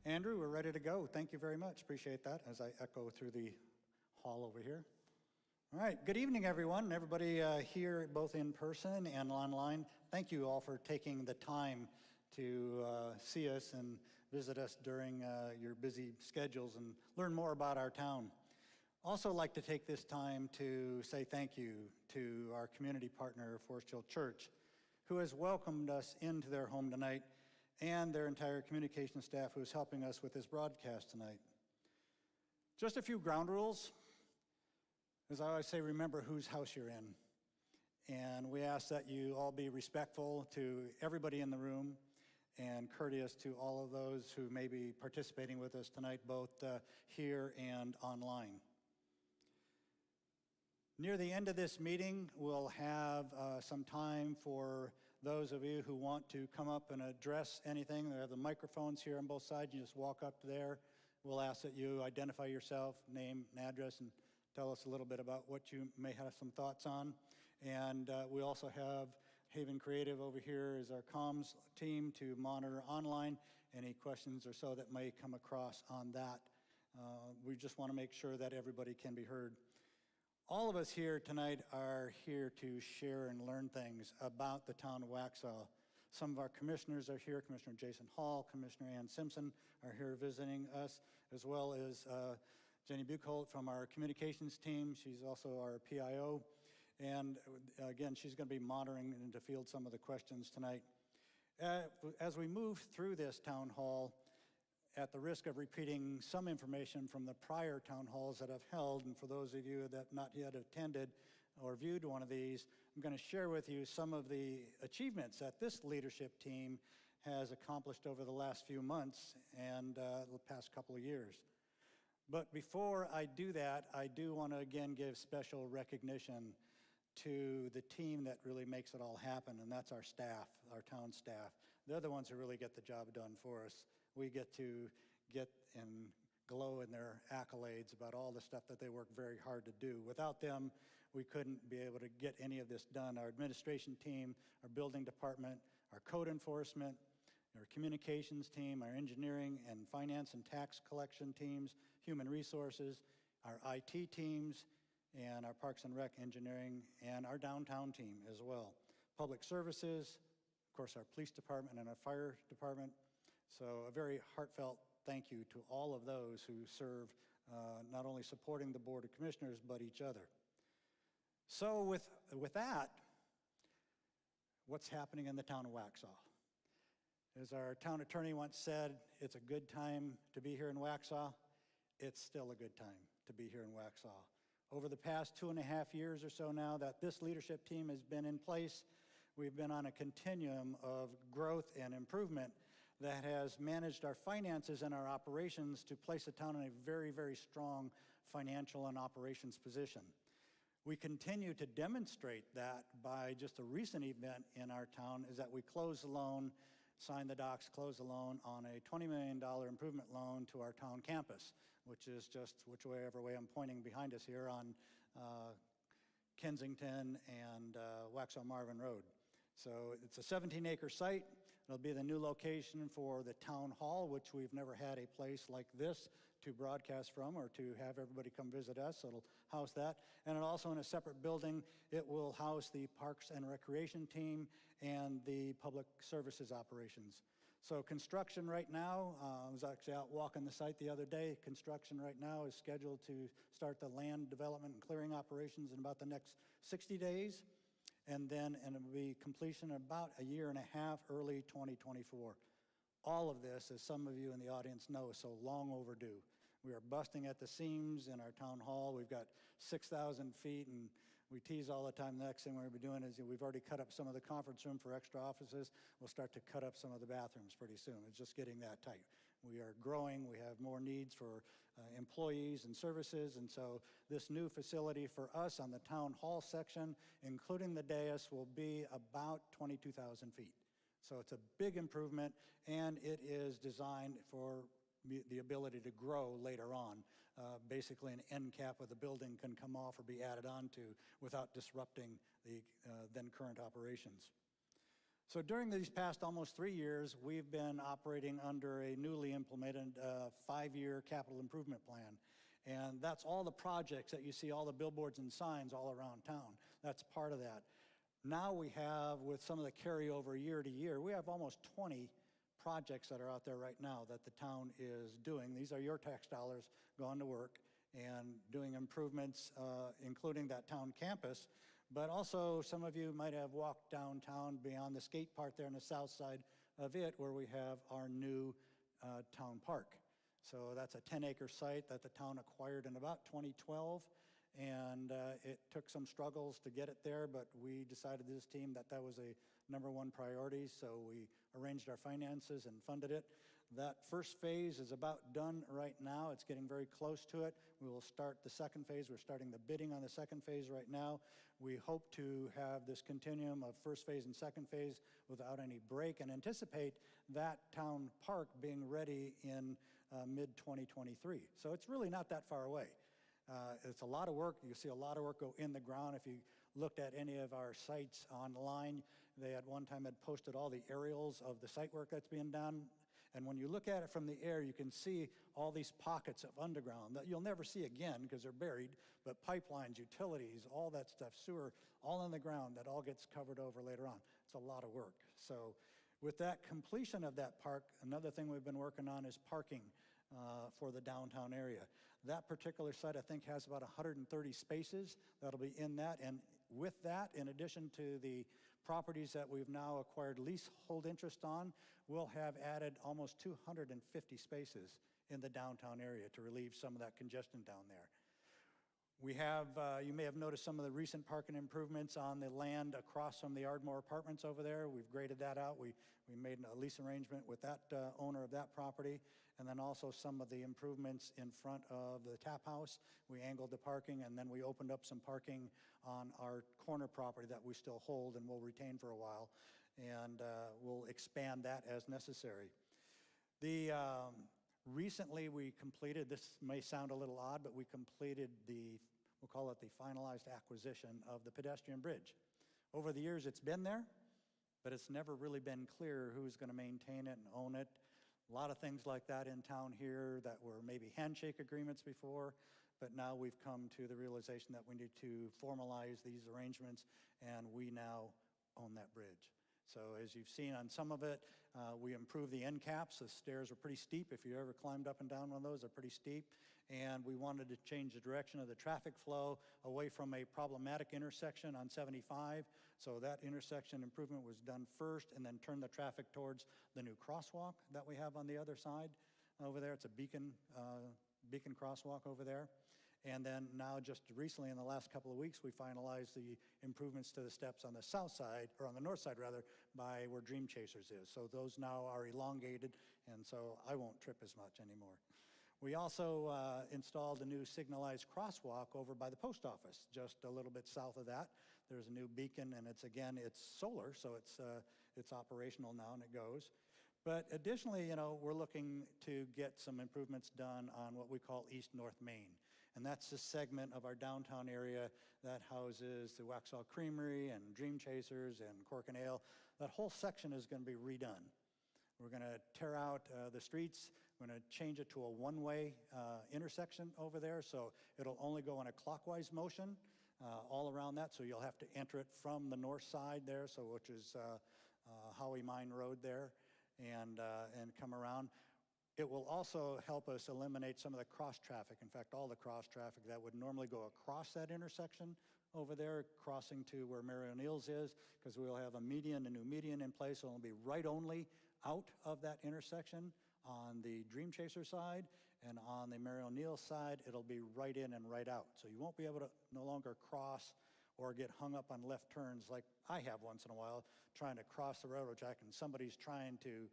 Andrew, we're ready to go. Thank you very much. Appreciate that as I echo through the hall over here. All right, good evening, everyone. Everybody here, both in person and online. Thank you all for taking the time to see us and visit us during your busy schedules and learn more about our town. Also like to take this time to say thank you to our community partner, Forest Hill Church, who has welcomed us into their home tonight, and their entire communication staff who is helping us with this broadcast tonight. Just a few ground rules. As I always say, remember whose house you're in. And we ask that you all be respectful to everybody in the room and courteous to all of those who may be participating with us tonight, both here and online. Near the end of this meeting, we'll have some time for those of you who want to come up and address anything. There are the microphones here on both sides. You just walk up there. We'll ask that you identify yourself, name and address, and tell us a little bit about what you may have some thoughts on. And we also have Haven Creative over here as our comms team to monitor online any questions or so that may come across on that. We just want to make sure that everybody can be heard. All of us here tonight are here to share and learn things about the town of Waxhaw. Some of our commissioners are here. Commissioner Jason Hall, Commissioner Ann Simpson are here visiting us, as well as Jenny Buchholz from our communications team. She's also our PIO. And again, she's going to be monitoring and to field some of the questions tonight. As we move through this town hall, at the risk of repeating some information from the prior town halls that I've held, and for those of you that have not yet attended or viewed one of these, I'm going to share with you some of the achievements that this leadership team has accomplished over the last few months and the past couple of years. But before I do that, I do want to again give special recognition to the team that really makes it all happen, and that's our staff, our town staff. They're the ones who really get the job done for us. We get to get and glow in their accolades about all the stuff that they work very hard to do. Without them, we couldn't be able to get any of this done. Our administration team, our building department, our code enforcement, our communications team, our engineering and finance and tax collection teams, human resources, our IT teams, and our Parks and Rec engineering, and our downtown team as well. Public services, of course, our police department and our fire department. So a very heartfelt thank you to all of those who serve, not only supporting the Board of Commissioners, but each other. So with that, what's happening in the town of Waxhaw? As our town attorney once said, it's a good time to be here in Waxhaw. It's still a good time to be here in Waxhaw. Over the past 2.5 years or so now that this leadership team has been in place, we've been on a continuum of growth and improvement that has managed our finances and our operations to place the town in a very, very strong financial and operations position. We continue to demonstrate that by just a recent event in our town is that we closed the loan, signed the docs, closed the loan on a $20 million improvement loan to our town campus, which is just whichever way I'm pointing behind us here on Kensington and Waxhaw Marvin Road. So it's a 17-acre site. It'll be the new location for the town hall, which we've never had a place like this to broadcast from or to have everybody come visit us. So it'll house that. And it also in a separate building, it will house the Parks and Recreation team and the Public Services operations. So construction right now, I was actually out walking the site the other day. Construction right now is scheduled to start the land development and clearing operations in about the next 60 days. And it'll be completion in about 1.5 years, early 2024. All of this, as some of you in the audience know, is so long overdue. We are busting at the seams in our town hall. We've got 6,000 feet, and we tease all the time. The next thing we're going to be doing is we've already cut up some of the conference room for extra offices. We'll start to cut up some of the bathrooms pretty soon. It's just getting that tight. We are growing. We have more needs for employees and services, and so this new facility for us on the town hall section, including the dais, will be about 22,000 feet. So it's a big improvement, and it is designed for the ability to grow later on. Basically, an end cap of the building can come off or be added onto without disrupting the then current operations. So during these past almost 3 years, we've been operating under a newly implemented 5-year capital improvement plan. And that's all the projects that you see, all the billboards and signs all around town. That's part of that. Now we have, with some of the carryover year to year, we have almost 20 projects that are out there right now that the town is doing. These are your tax dollars going to work and doing improvements, including that town campus. But also, some of you might have walked downtown beyond the skate park there on the south side of it, where we have our new town park. So that's a 10-acre site that the town acquired in about 2012. And it took some struggles to get it there, but we decided, this team, that that was a #1 priority, so we arranged our finances and funded it. That first phase is about done right now. It's getting very close to it. We will start the second phase. We're starting the bidding on the second phase right now. We hope to have this continuum of first phase and second phase without any break, and anticipate that town park being ready in mid-2023. So it's really not that far away. It's a lot of work. You see a lot of work go in the ground. If you looked at any of our sites online, they at one time had posted all the aerials of the site work that's being done. And when you look at it from the air, you can see all these pockets of underground that you'll never see again because they're buried, but pipelines, utilities, all that stuff, sewer, all in the ground, that all gets covered over later on. It's a lot of work. So with that completion of that park, another thing we've been working on is parking for the downtown area. That particular site, I think, has about 130 spaces that'll be in that. And with that, in addition to the properties that we've now acquired leasehold interest on, we'll have added almost 250 spaces in the downtown area to relieve some of that congestion down there. We have, you may have noticed some of the recent parking improvements on the land across from the Ardmore Apartments over there. We've graded that out. We made a lease arrangement with that owner of that property. And then also some of the improvements in front of the tap house. We angled the parking, and then we opened up some parking on our corner property that we still hold and will retain for a while. And we'll expand that as necessary. Recently we completed, this may sound a little odd, but we completed we'll call it the finalized acquisition of the pedestrian bridge. Over the years it's been there, but it's never really been clear who's going to maintain it and own it. A lot of things like that in town here that were maybe handshake agreements before, but now we've come to the realization that we need to formalize these arrangements, and we now own that bridge. So as you've seen on some of it, we improved the end caps. The stairs are pretty steep. If you ever climbed up and down one of those, they're pretty steep. And we wanted to change the direction of the traffic flow away from a problematic intersection on 75. So that intersection improvement was done first, and then turned the traffic towards the new crosswalk that we have on the other side over there. It's a beacon crosswalk over there. And then now, just recently, in the last couple of weeks, we finalized the improvements to the steps on the south side, or on the north side rather, by where Dream Chasers is. So those now are elongated, and so I won't trip as much anymore. We also installed a new signalized crosswalk over by the post office, just a little bit south of that. There's a new beacon, and it's solar, so it's operational now, and it goes. But additionally, we're looking to get some improvements done on what we call East-North Main. And that's the segment of our downtown area that houses the Waxhaw Creamery and Dream Chasers and Cork and Ale. That whole section is going to be redone. We're going to tear out the streets. We're going to change it to a one-way intersection over there, so it'll only go in a clockwise motion all around that. So you'll have to enter it from the north side there, which is Howie Mine Road there, and come around. It will also help us eliminate some of the cross traffic. In fact, all the cross traffic that would normally go across that intersection over there, crossing to where Mary O'Neill's is, because we'll have a new median in place, so it'll be right only out of that intersection on the Dream Chaser side, and on the Mary O'Neill side, it'll be right in and right out. So you won't be able to no longer cross or get hung up on left turns like I have once in a while, trying to cross the railroad track, and somebody's trying to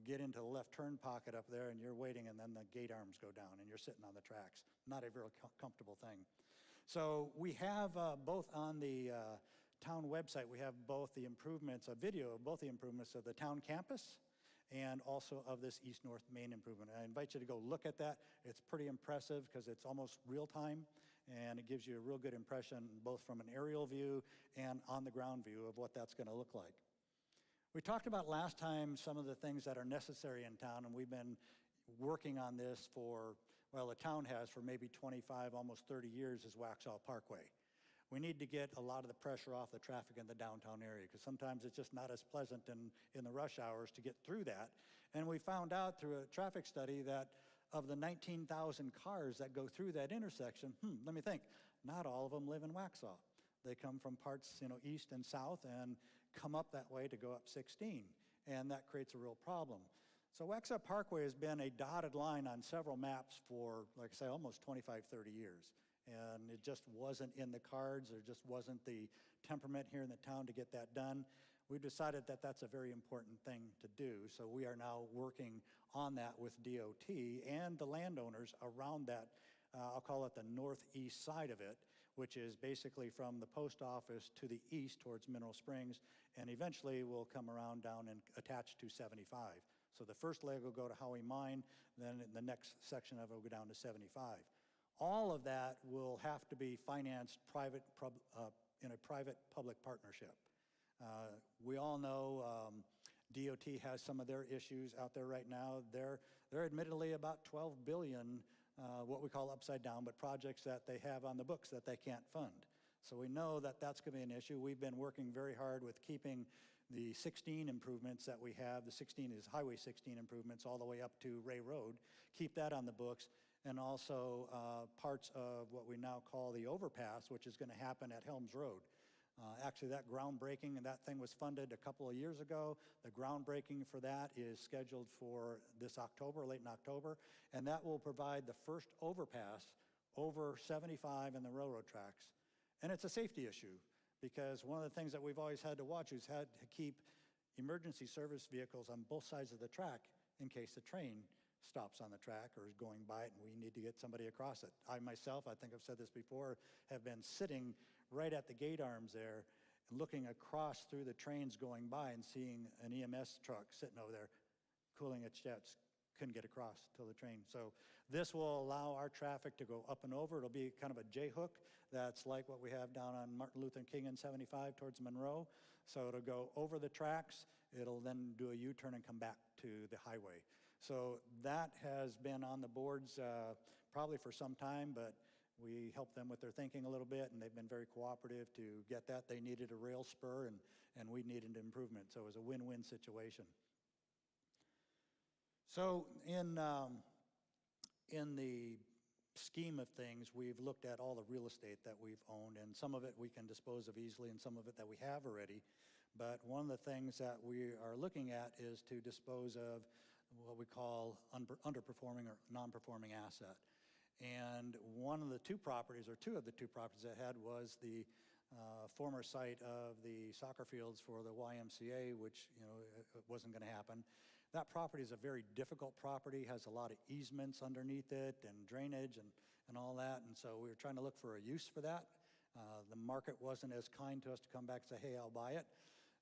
get into the left turn pocket up there, and you're waiting, and then the gate arms go down, and you're sitting on the tracks. Not a very comfortable thing. So we have both on the town website, we have both the improvements, a video of both the improvements of the town campus and also of this East-North Main improvement. I invite you to go look at that. It's pretty impressive because it's almost real time, and it gives you a real good impression both from an aerial view and on the ground view of what that's going to look like. We talked about last time some of the things that are necessary in town, and we've been working on this for, well, the town has for maybe 25, almost 30 years, is Waxhaw Parkway. We need to get a lot of the pressure off the traffic in the downtown area, because sometimes it's just not as pleasant in the rush hours to get through that. And we found out through a traffic study that of the 19,000 cars that go through that intersection, let me think, not all of them live in Waxhaw. They come from parts, east and south and come up that way to go up 16, and that creates a real problem. So Waxhaw Parkway has been a dotted line on several maps for, like I say, almost 25, 30 years. And it just wasn't in the cards. There just wasn't the temperament here in the town to get that done. We've decided that that's a very important thing to do. So we are now working on that with DOT and the landowners around that, I'll call it the northeast side of it, which is basically from the post office to the east towards Mineral Springs, and eventually will come around down and attach to 75. So the first leg will go to Howie Mine, then the next section of it will go down to 75. All of that will have to be financed in a private-public partnership. We all know DOT has some of their issues out there right now. They're admittedly about $12 billion, what we call upside down, but projects that they have on the books that they can't fund. So we know that that's going to be an issue. We've been working very hard with keeping the 16 improvements that we have. The 16 is Highway 16 improvements all the way up to Ray Road. Keep that on the books. And also parts of what we now call the overpass, which is going to happen at Helms Road. Actually, that groundbreaking, and that thing was funded a couple of years ago. The groundbreaking for that is scheduled for this October, late in October, and that will provide the first overpass over 75 in the railroad tracks. And it's a safety issue, because one of the things that we've always had to watch is had to keep emergency service vehicles on both sides of the track in case the train stops on the track or is going by it and we need to get somebody across it. I myself, I think I've said this before, have been sitting right at the gate arms there and looking across through the trains going by and seeing an EMS truck sitting over there cooling its jets. Couldn't get across till the train. So this will allow our traffic to go up and over. It'll be kind of a J-hook that's like what we have down on Martin Luther King and 75 towards Monroe. So it'll go over the tracks. It'll then do a U-turn and come back to the highway. So that has been on the boards probably for some time, but we helped them with their thinking a little bit, and they've been very cooperative to get that. They needed a rail spur, and we needed improvement, so it was a win-win situation. So in the scheme of things, we've looked at all the real estate that we've owned, and some of it we can dispose of easily, and some of it that we have already. But one of the things that we are looking at is to dispose of what we call underperforming or non-performing asset. And one of the two properties, or two of the two properties I had, was the former site of the soccer fields for the YMCA, which it wasn't going to happen. That property is a very difficult property, has a lot of easements underneath it and drainage and all that, and so we were trying to look for a use for that. The market wasn't as kind to us to come back and say, hey, I'll buy it.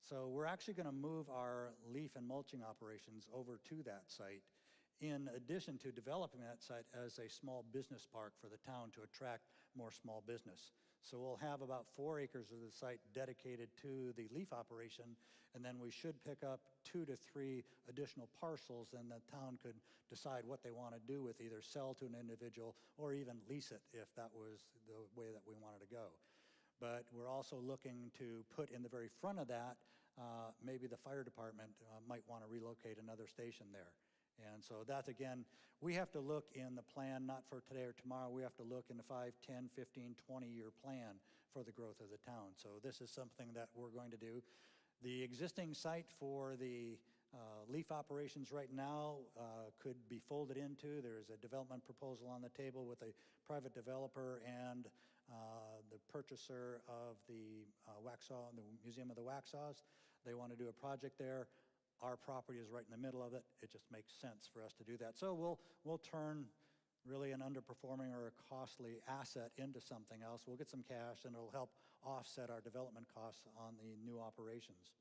So we're actually going to move our leaf and mulching operations over to that site, in addition to developing that site as a small business park for the town to attract more small business. So we'll have about 4 acres of the site dedicated to the leaf operation, and then we should pick up 2 to 3 additional parcels, and the town could decide what they want to do with either sell to an individual or even lease it if that was the way that we wanted to go. But we're also looking to put in the very front of that, maybe the fire department might want to relocate another station there. And so that, again, we have to look in the plan, not for today or tomorrow, we have to look in the 5, 10, 15, 20-year plan for the growth of the town. So this is something that we're going to do. The existing site for the leaf operations right now could be folded into. There's a development proposal on the table with a private developer and the purchaser of the Waxhaw, the Museum of the Waxhaws. They want to do a project there. Our property is right in the middle of it. It just makes sense for us to do that. So we'll turn really an underperforming or a costly asset into something else. We'll get some cash, and it'll help offset our development costs on the new operations.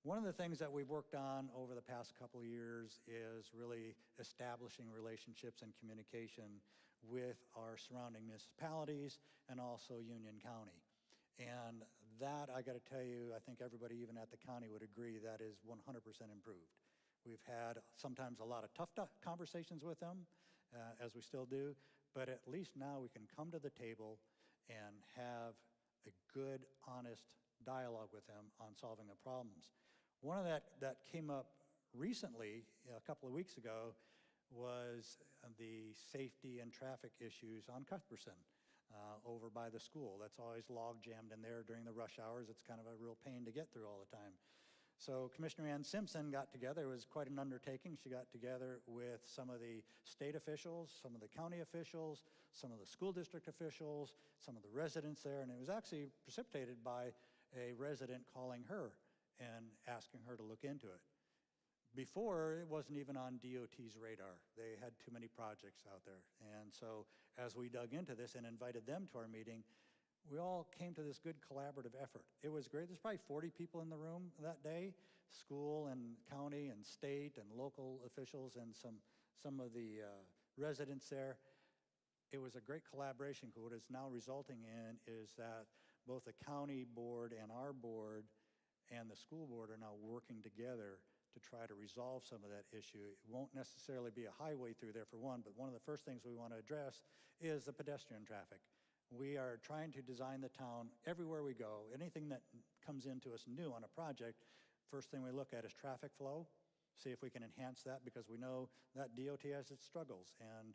One of the things that we've worked on over the past couple of years is really establishing relationships and communication with our surrounding municipalities and also Union County. And that, I got to tell you, I think everybody, even at the county, would agree that is 100% improved. We've had sometimes a lot of tough conversations with them, as we still do, but at least now we can come to the table and have a good, honest dialogue with them on solving the problems. One of that came up recently, a couple of weeks ago, was the safety and traffic issues on Cuthbertson over by the school. That's always log jammed in there during the rush hours. It's kind of a real pain to get through all the time. So Commissioner Ann Simpson got together. It was quite an undertaking. She got together with some of the state officials, some of the county officials, some of the school district officials, some of the residents there, and it was actually precipitated by a resident calling her and asking her to look into it. Before, it wasn't even on DOT's radar. They had too many projects out there. And so as we dug into this and invited them to our meeting, we all came to this good collaborative effort. It was great. There's probably 40 people in the room that day, school and county and state and local officials and some of the residents there. It was a great collaboration. What it's now resulting in is that both the county board and our board and the school board are now working together to try to resolve some of that issue. It won't necessarily be a highway through there for one, but one of the first things we want to address is the pedestrian traffic. We are trying to design the town everywhere we go. Anything that comes into us new on a project, first thing we look at is traffic flow, see if we can enhance that, because we know that DOT has its struggles and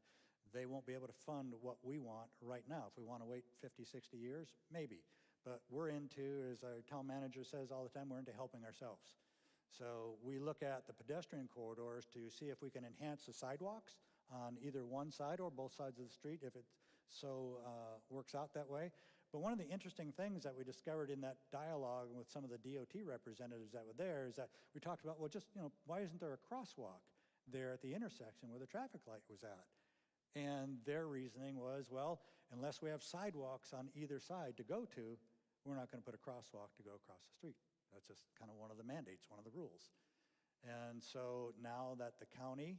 they won't be able to fund what we want right now. If we want to wait 50, 60 years, maybe. But we're into, as our town manager says all the time, we're into helping ourselves. So we look at the pedestrian corridors to see if we can enhance the sidewalks on either one side or both sides of the street if it so works out that way. But one of the interesting things that we discovered in that dialogue with some of the DOT representatives that were there is that we talked about, well, just, why isn't there a crosswalk there at the intersection where the traffic light was at? And their reasoning was, well, unless we have sidewalks on either side to go to, we're not going to put a crosswalk to go across the street. That's just kind of one of the mandates, one of the rules. And so now that the county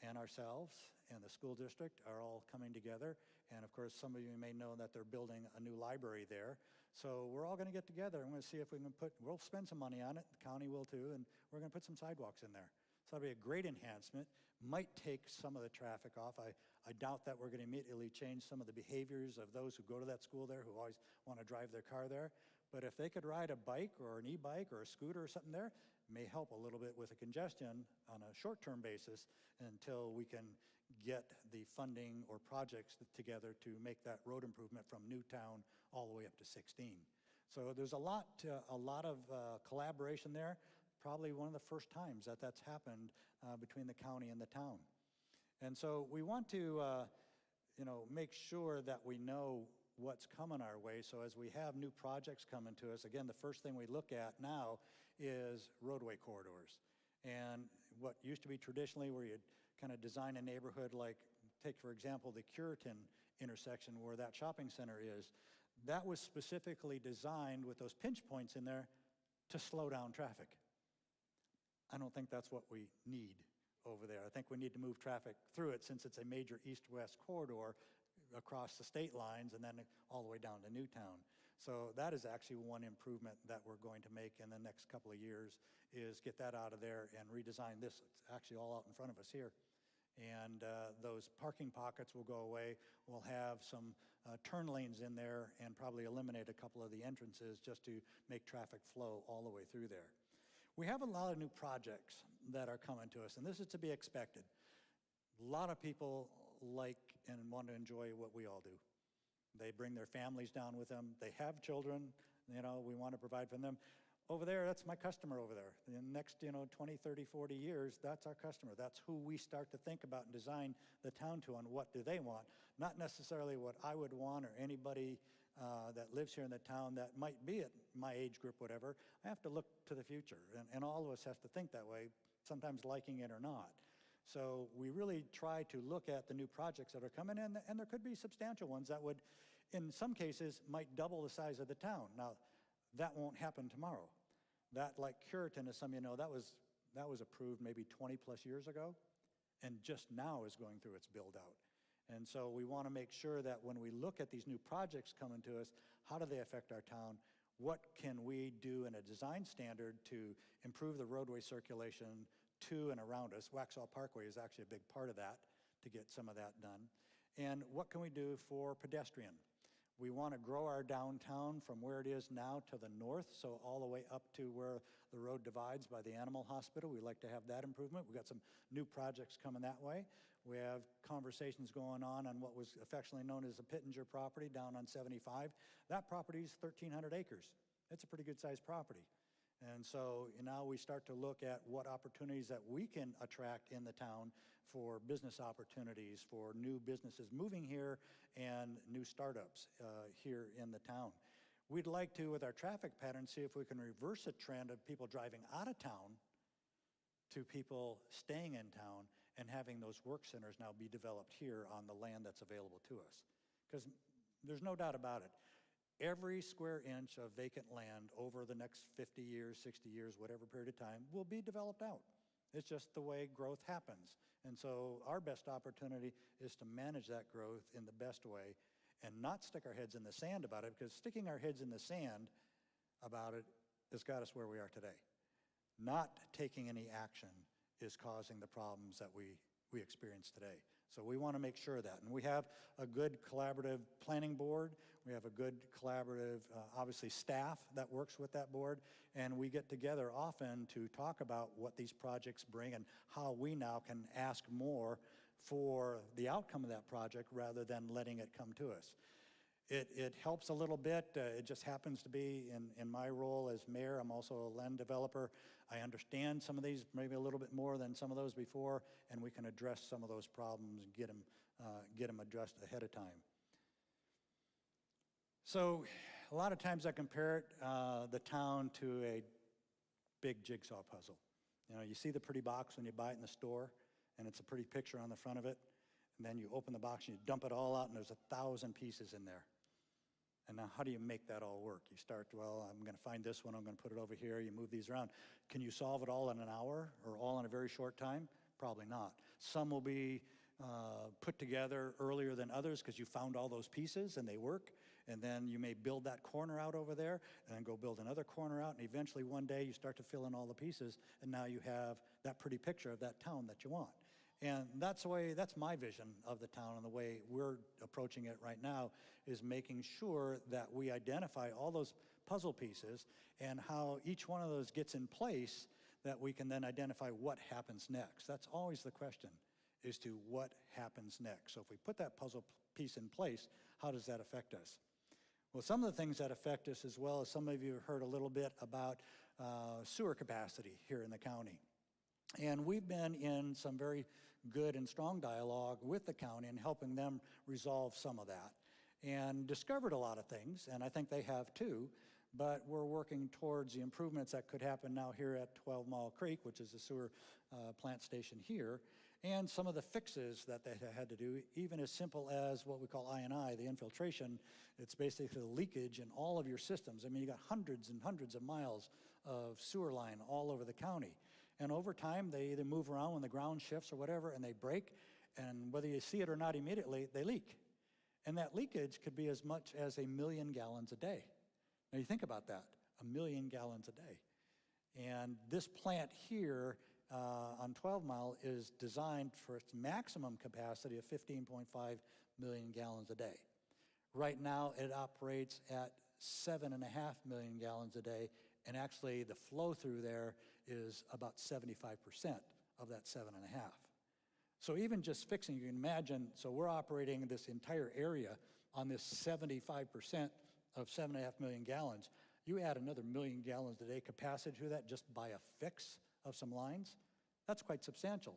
and ourselves and the school district are all coming together, and of course some of you may know that they're building a new library there, so we're all going to get together and we're going to see if we can we'll spend some money on it, the county will too, and we're going to put some sidewalks in there. So that'll be a great enhancement. Might take some of the traffic off. I doubt that we're going to immediately change some of the behaviors of those who go to that school there, who always want to drive their car there. But if they could ride a bike or an e-bike or a scooter or something there, it may help a little bit with the congestion on a short-term basis until we can get the funding or projects together to make that road improvement from Newtown all the way up to 16. So there's a lot of collaboration there. Probably one of the first times that that's happened between the county and the town. And so we want to make sure that we know what's coming our way. So as we have new projects coming to us, again, the first thing we look at now is roadway corridors. And what used to be traditionally where you'd kind of design a neighborhood, like take, for example, the Curitan intersection where that shopping center is, that was specifically designed with those pinch points in there to slow down traffic. I don't think that's what we need over there. I think we need to move traffic through it since it's a major east-west corridor across the state lines and then all the way down to Newtown. So that is actually one improvement that we're going to make in the next couple of years, is get that out of there and redesign this. It's actually all out in front of us here. And those parking pockets will go away. We'll have some turn lanes in there and probably eliminate a couple of the entrances just to make traffic flow all the way through there. We have a lot of new projects that are coming to us, and this is to be expected. A lot of people like and want to enjoy what we all do. They bring their families down with them. They have children, we want to provide for them. Over there, that's my customer over there. In the next, 20, 30, 40 years, that's our customer. That's who we start to think about and design the town to, and what do they want. Not necessarily what I would want or anybody that lives here in the town that might be at my age group, whatever. I have to look to the future, and all of us have to think that way, sometimes liking it or not. So we really try to look at the new projects that are coming in, and there could be substantial ones that would, in some cases, might double the size of the town. Now, that won't happen tomorrow. That, like Curitan, as some of you know, that was approved maybe 20 plus years ago, and just now is going through its build out. And so we want to make sure that when we look at these new projects coming to us, how do they affect our town? what can we do in a design standard to improve the roadway circulation to and around us? Waxhaw Parkway is actually a big part of that, to get some of that done. And what can we do for pedestrian? We want to grow our downtown from where it is now to the north, so all the way up to where the road divides by the animal hospital. We'd like to have that improvement. We've got some new projects coming that way. We have conversations going on what was affectionately known as the Pittenger property down on 75. That property is 1,300 acres. It's a pretty good sized property. And so now we start to look at what opportunities that we can attract in the town for business opportunities, for new businesses moving here and new startups here in the town. We'd like to, with our traffic patterns, see if we can reverse a trend of people driving out of town to people staying in town and having those work centers now be developed here on the land that's available to us. Because there's no doubt about it. Every square inch of vacant land over the next 50 years, 60 years, whatever period of time, will be developed out. It's just the way growth happens. And so our best opportunity is to manage that growth in the best way and not stick our heads in the sand about it, because sticking our heads in the sand about it has got us where we are today. Not taking any action is causing the problems that we experience today. So we want to make sure of that. And we have a good collaborative planning board. We have a good collaborative, obviously, staff that works with that board. And we get together often to talk about what these projects bring and how we now can ask more for the outcome of that project rather than letting it come to us. It helps a little bit. It just happens to be in my role as mayor. I'm also a land developer. I understand some of these maybe a little bit more than some of those before, and we can address some of those problems and get them addressed ahead of time. So a lot of times I compare the town to a big jigsaw puzzle. You know, you see the pretty box when you buy it in the store, and it's a pretty picture on the front of it. And then you open the box and you dump it all out, and there's 1,000 pieces in there. And now how do you make that all work? You start, well, I'm going to find this one, I'm going to put it over here, you move these around. Can you solve it all in an hour or all in a very short time? Probably not. Some will be put together earlier than others because you found all those pieces and they work. And then you may build that corner out over there and then go build another corner out. And eventually one day you start to fill in all the pieces, and now you have that pretty picture of that town that you want. And that's my vision of the town, and the way we're approaching it right now is making sure that we identify all those puzzle pieces and how each one of those gets in place, that we can then identify what happens next. That's always the question, is to what happens next. So if we put that puzzle piece in place, how does that affect us? Well, some of the things that affect us, as well as some of you have heard a little bit about sewer capacity here in the county. And we've been in some very good and strong dialogue with the county and helping them resolve some of that, and discovered a lot of things, and I think they have too, but we're working towards the improvements that could happen now here at 12 Mile Creek, which is the sewer plant station here, and some of the fixes that they had to do, even as simple as what we call I&I, the infiltration. It's basically the leakage in all of your systems. I mean, you got hundreds and hundreds of miles of sewer line all over the county. And over time, they either move around when the ground shifts or whatever, and they break, and whether you see it or not immediately, they leak. And that leakage could be as much as 1 million gallons a day. Now you think about that, 1 million gallons a day. And this plant here on 12 Mile is designed for its maximum capacity of 15.5 million gallons a day. Right now, it operates at 7.5 million gallons a day, and actually the flow through there is about 75% of that 7.5. So even just fixing, you can imagine, so we're operating this entire area on this 75% of 7.5 million gallons. You add another 1 million gallons a day capacity to that just by a fix of some lines, that's quite substantial.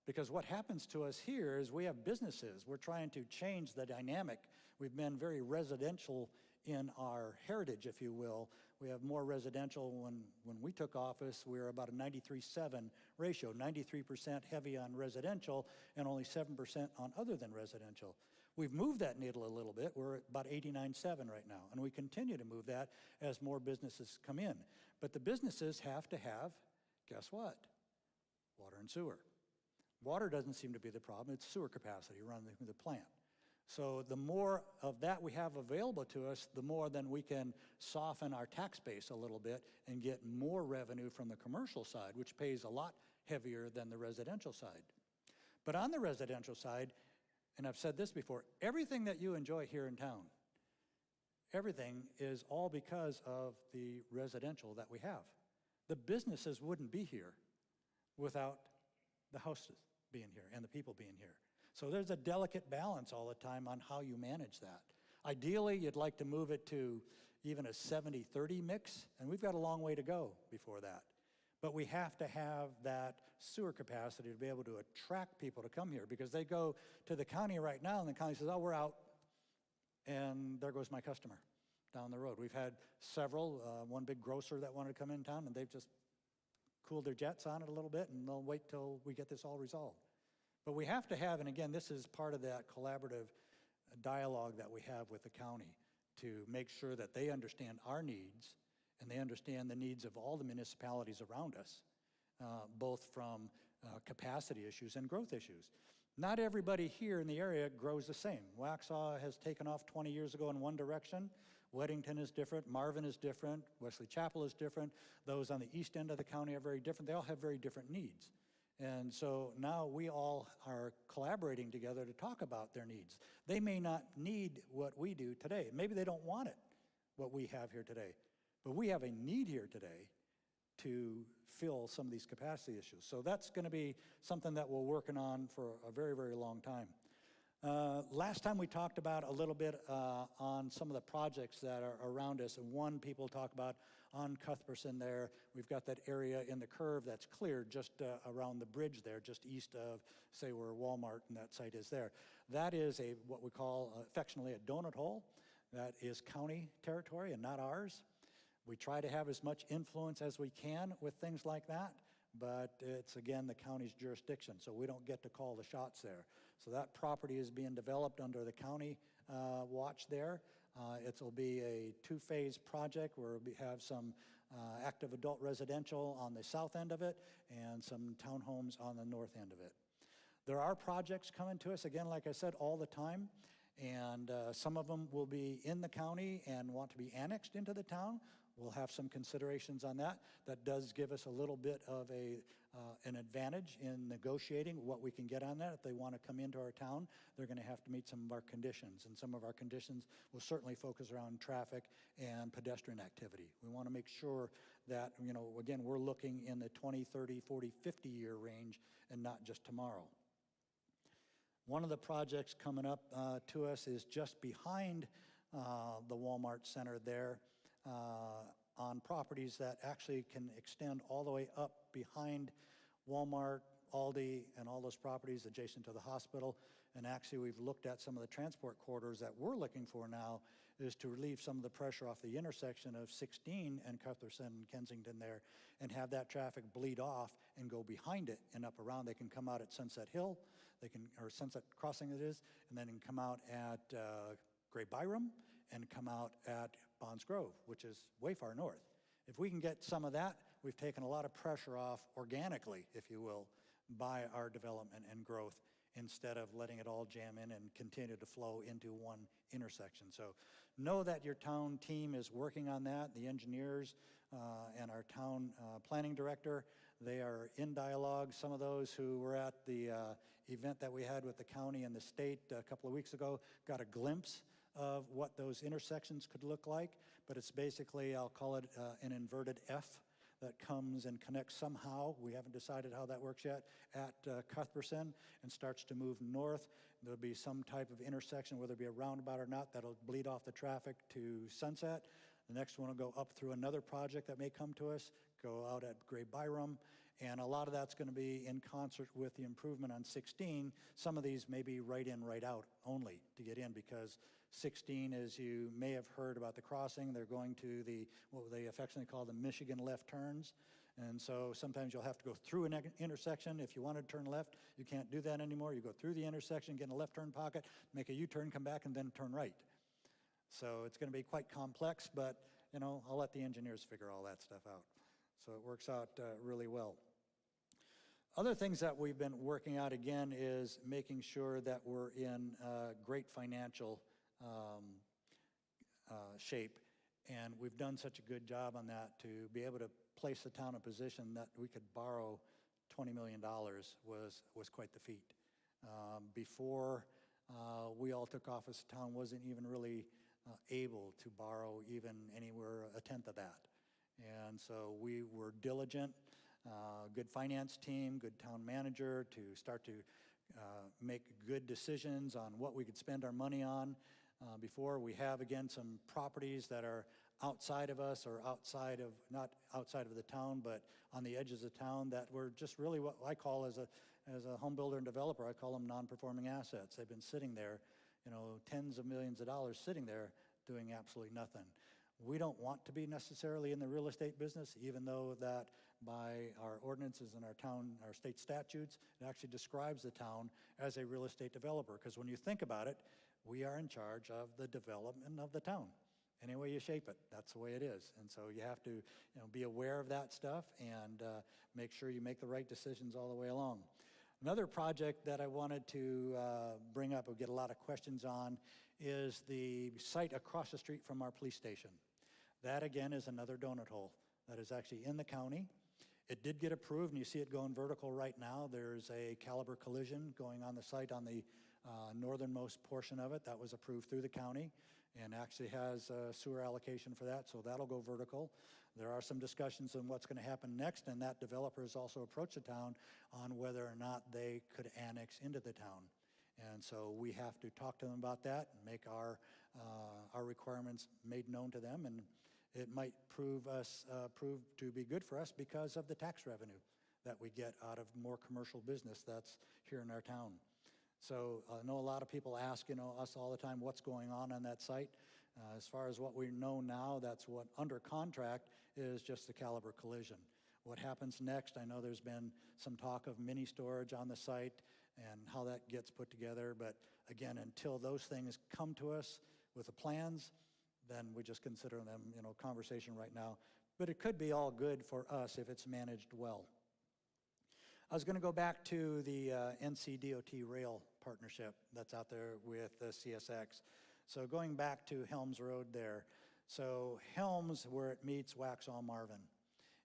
Because what happens to us here is we have businesses. We're trying to change the dynamic. We've been very residential in our heritage, if you will. We have more residential. When we took office, we were about a 93-7 ratio, 93% heavy on residential and only 7% on other than residential. We've moved that needle a little bit. We're at about 89-7 right now, and we continue to move that as more businesses come in. But the businesses have to have, guess what? Water and sewer. Water doesn't seem to be the problem. It's sewer capacity running through the plant. So the more of that we have available to us, the more then we can soften our tax base a little bit and get more revenue from the commercial side, which pays a lot heavier than the residential side. But on the residential side, and I've said this before, everything that you enjoy here in town, everything is all because of the residential that we have. The businesses wouldn't be here without the houses being here and the people being here. So there's a delicate balance all the time on how you manage that. Ideally, you'd like to move it to even a 70-30 mix, and we've got a long way to go before that. But we have to have that sewer capacity to be able to attract people to come here, because they go to the county right now, and the county says, oh, we're out, and there goes my customer down the road. We've had several, one big grocer that wanted to come in town, and they've just cooled their jets on it a little bit, and they'll wait till we get this all resolved. But we have to have, and again, this is part of that collaborative dialogue that we have with the county to make sure that they understand our needs and they understand the needs of all the municipalities around us, both from capacity issues and growth issues. Not everybody here in the area grows the same. Waxhaw has taken off 20 years ago in one direction. Weddington is different, Marvin is different, Wesley Chapel is different. Those on the east end of the county are very different. They all have very different needs. And so now we all are collaborating together to talk about their needs. They may not need what we do today. Maybe they don't want it, what we have here today. But we have a need here today to fill some of these capacity issues. So that's going to be something that we're working on for a very, very long time. Last time we talked about a little bit on some of the projects that are around us, and one people talk about on Cuthbertson there, we've got that area in the curve that's cleared just around the bridge there, just east of, say, where Walmart and that site is there. That is what we call affectionately a donut hole. That is county territory and not ours. We try to have as much influence as we can with things like that, but it's, again, the county's jurisdiction, so we don't get to call the shots there. So that property is being developed under the county watch there. It'll be a two-phase project where we have some active adult residential on the south end of it and some townhomes on the north end of it. There are projects coming to us, again, like I said, all the time, and some of them will be in the county and want to be annexed into the town. We'll have some considerations on that. That does give us a little bit of an advantage in negotiating what we can get on that. If they want to come into our town, they're going to have to meet some of our conditions, and some of our conditions will certainly focus around traffic and pedestrian activity. We want to make sure that, you know, again, we're looking in the 20, 30, 40, 50-year range and not just tomorrow. One of the projects coming up to us is just behind the Walmart Center there, on properties that actually can extend all the way up behind Walmart, Aldi, and all those properties adjacent to the hospital. And actually, we've looked at some of the transport corridors that we're looking for now is to relieve some of the pressure off the intersection of 16 and Cuthbertson and Kensington there, and have that traffic bleed off and go behind it and up around. They can come out at Sunset Hill, or Sunset Crossing it is, and then come out at Gray Byram, and come out at Bonds Grove, which is way far north. If we can get some of that, we've taken a lot of pressure off organically, if you will, by our development and growth, instead of letting it all jam in and continue to flow into one intersection. So know that your town team is working on that. The engineers and our town planning director, they are in dialogue. Some of those who were at the event that we had with the county and the state a couple of weeks ago got a glimpse of what those intersections could look like, but it's basically, I'll call it an inverted F that comes and connects somehow, we haven't decided how that works yet, at Cuthbertson and starts to move north. There'll be some type of intersection, whether it be a roundabout or not, that'll bleed off the traffic to Sunset. The next one will go up through another project that may come to us, go out at Gray Byram, and a lot of that's going to be in concert with the improvement on 16. Some of these may be right in, right out only to get in, because 16, as you may have heard about the crossing, they're going to what they affectionately call the Michigan left turns. And so sometimes you'll have to go through an intersection. If you want to turn left, you can't do that anymore. You go through the intersection, get in a left turn pocket, make a U-turn, come back, and then turn right. So it's going to be quite complex, but you know, I'll let the engineers figure all that stuff out. So it works out really well. Other things that we've been working out again is making sure that we're in great financial shape. And we've done such a good job on that to be able to place the town in a position that we could borrow $20 million was quite the feat. Before we all took office, the town wasn't even really able to borrow even anywhere a tenth of that. And so we were diligent, good finance team, good town manager to start to make good decisions on what we could spend our money on. Before we have, again, some properties that are outside of us or outside of, not outside of the town, but on the edges of town that were just really what I call as a home builder and developer, I call them non-performing assets. They've been sitting there, tens of millions of dollars sitting there doing absolutely nothing. We don't want to be necessarily in the real estate business, even though that by our ordinances and our state statutes, it actually describes the town as a real estate developer. Because when you think about it, we are in charge of the development of the town. Any way you shape it, that's the way it is. And so you have to be aware of that stuff and make sure you make the right decisions all the way along. Another project that I wanted to bring up and get a lot of questions on is the site across the street from our police station. That, again, is another donut hole that is actually in the county. It did get approved, and you see it going vertical right now. There's a caliber collision going on the site on the northernmost portion of it. That was approved through the county and actually has a sewer allocation for that, so that'll go vertical. There are some discussions on what's going to happen next, and that developer has also approached the town on whether or not they could annex into the town. And so we have to talk to them about that and make our requirements made known to them, and it might prove to be good for us because of the tax revenue that we get out of more commercial business that's here in our town. So I know a lot of people ask, us all the time, what's going on that site. As far as what we know now, that's what under contract is just the caliber collision. What happens next, I know there's been some talk of mini storage on the site and how that gets put together. But again, until those things come to us with the plans, then we just consider them, conversation right now. But it could be all good for us if it's managed well. I was going to go back to the NCDOT rail partnership that's out there with the CSX. So going back to Helms Road there. So Helms, where it meets Waxhaw Marvin,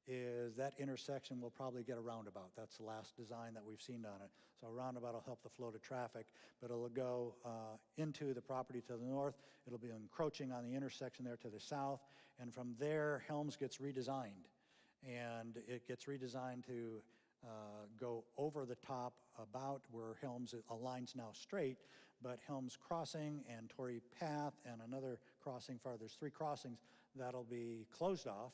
is that intersection will probably get a roundabout. That's the last design that we've seen on it. So a roundabout will help the flow of traffic, but it'll go into the property to the north. It'll be encroaching on the intersection there to the south, and from there, Helms gets redesigned. And it gets redesigned to go over the top about where Helms aligns now straight, but Helms Crossing and Torrey Path and another crossing farther. There's 3 crossings that'll be closed off,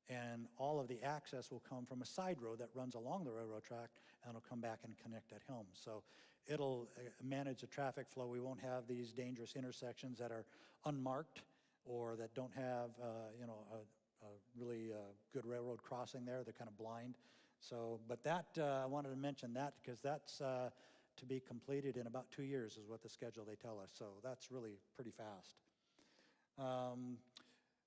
and all of the access will come from a side road that runs along the railroad track, and it'll come back and connect at Helms. So it'll manage the traffic flow. We won't have these dangerous intersections that are unmarked or that don't have a really good railroad crossing there. They're kind of blind. So, but that, I wanted to mention that because that's to be completed in about 2 years is what the schedule they tell us. So that's really pretty fast.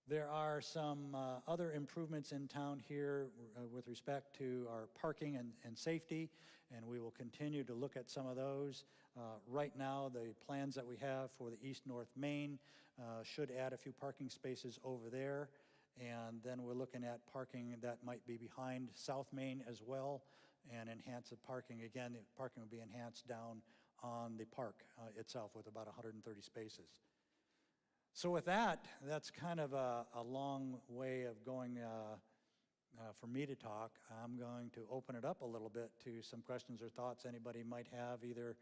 There are some other improvements in town here with respect to our parking and safety, and we will continue to look at some of those. Right now, the plans that we have for the East-North Main should add a few parking spaces over there. And then we're looking at parking that might be behind South Main as well and enhance the parking. Again, the parking will be enhanced down on the park itself with about 130 spaces. So with that, that's kind of a long way of going for me to talk. I'm going to open it up a little bit to some questions or thoughts anybody might have, either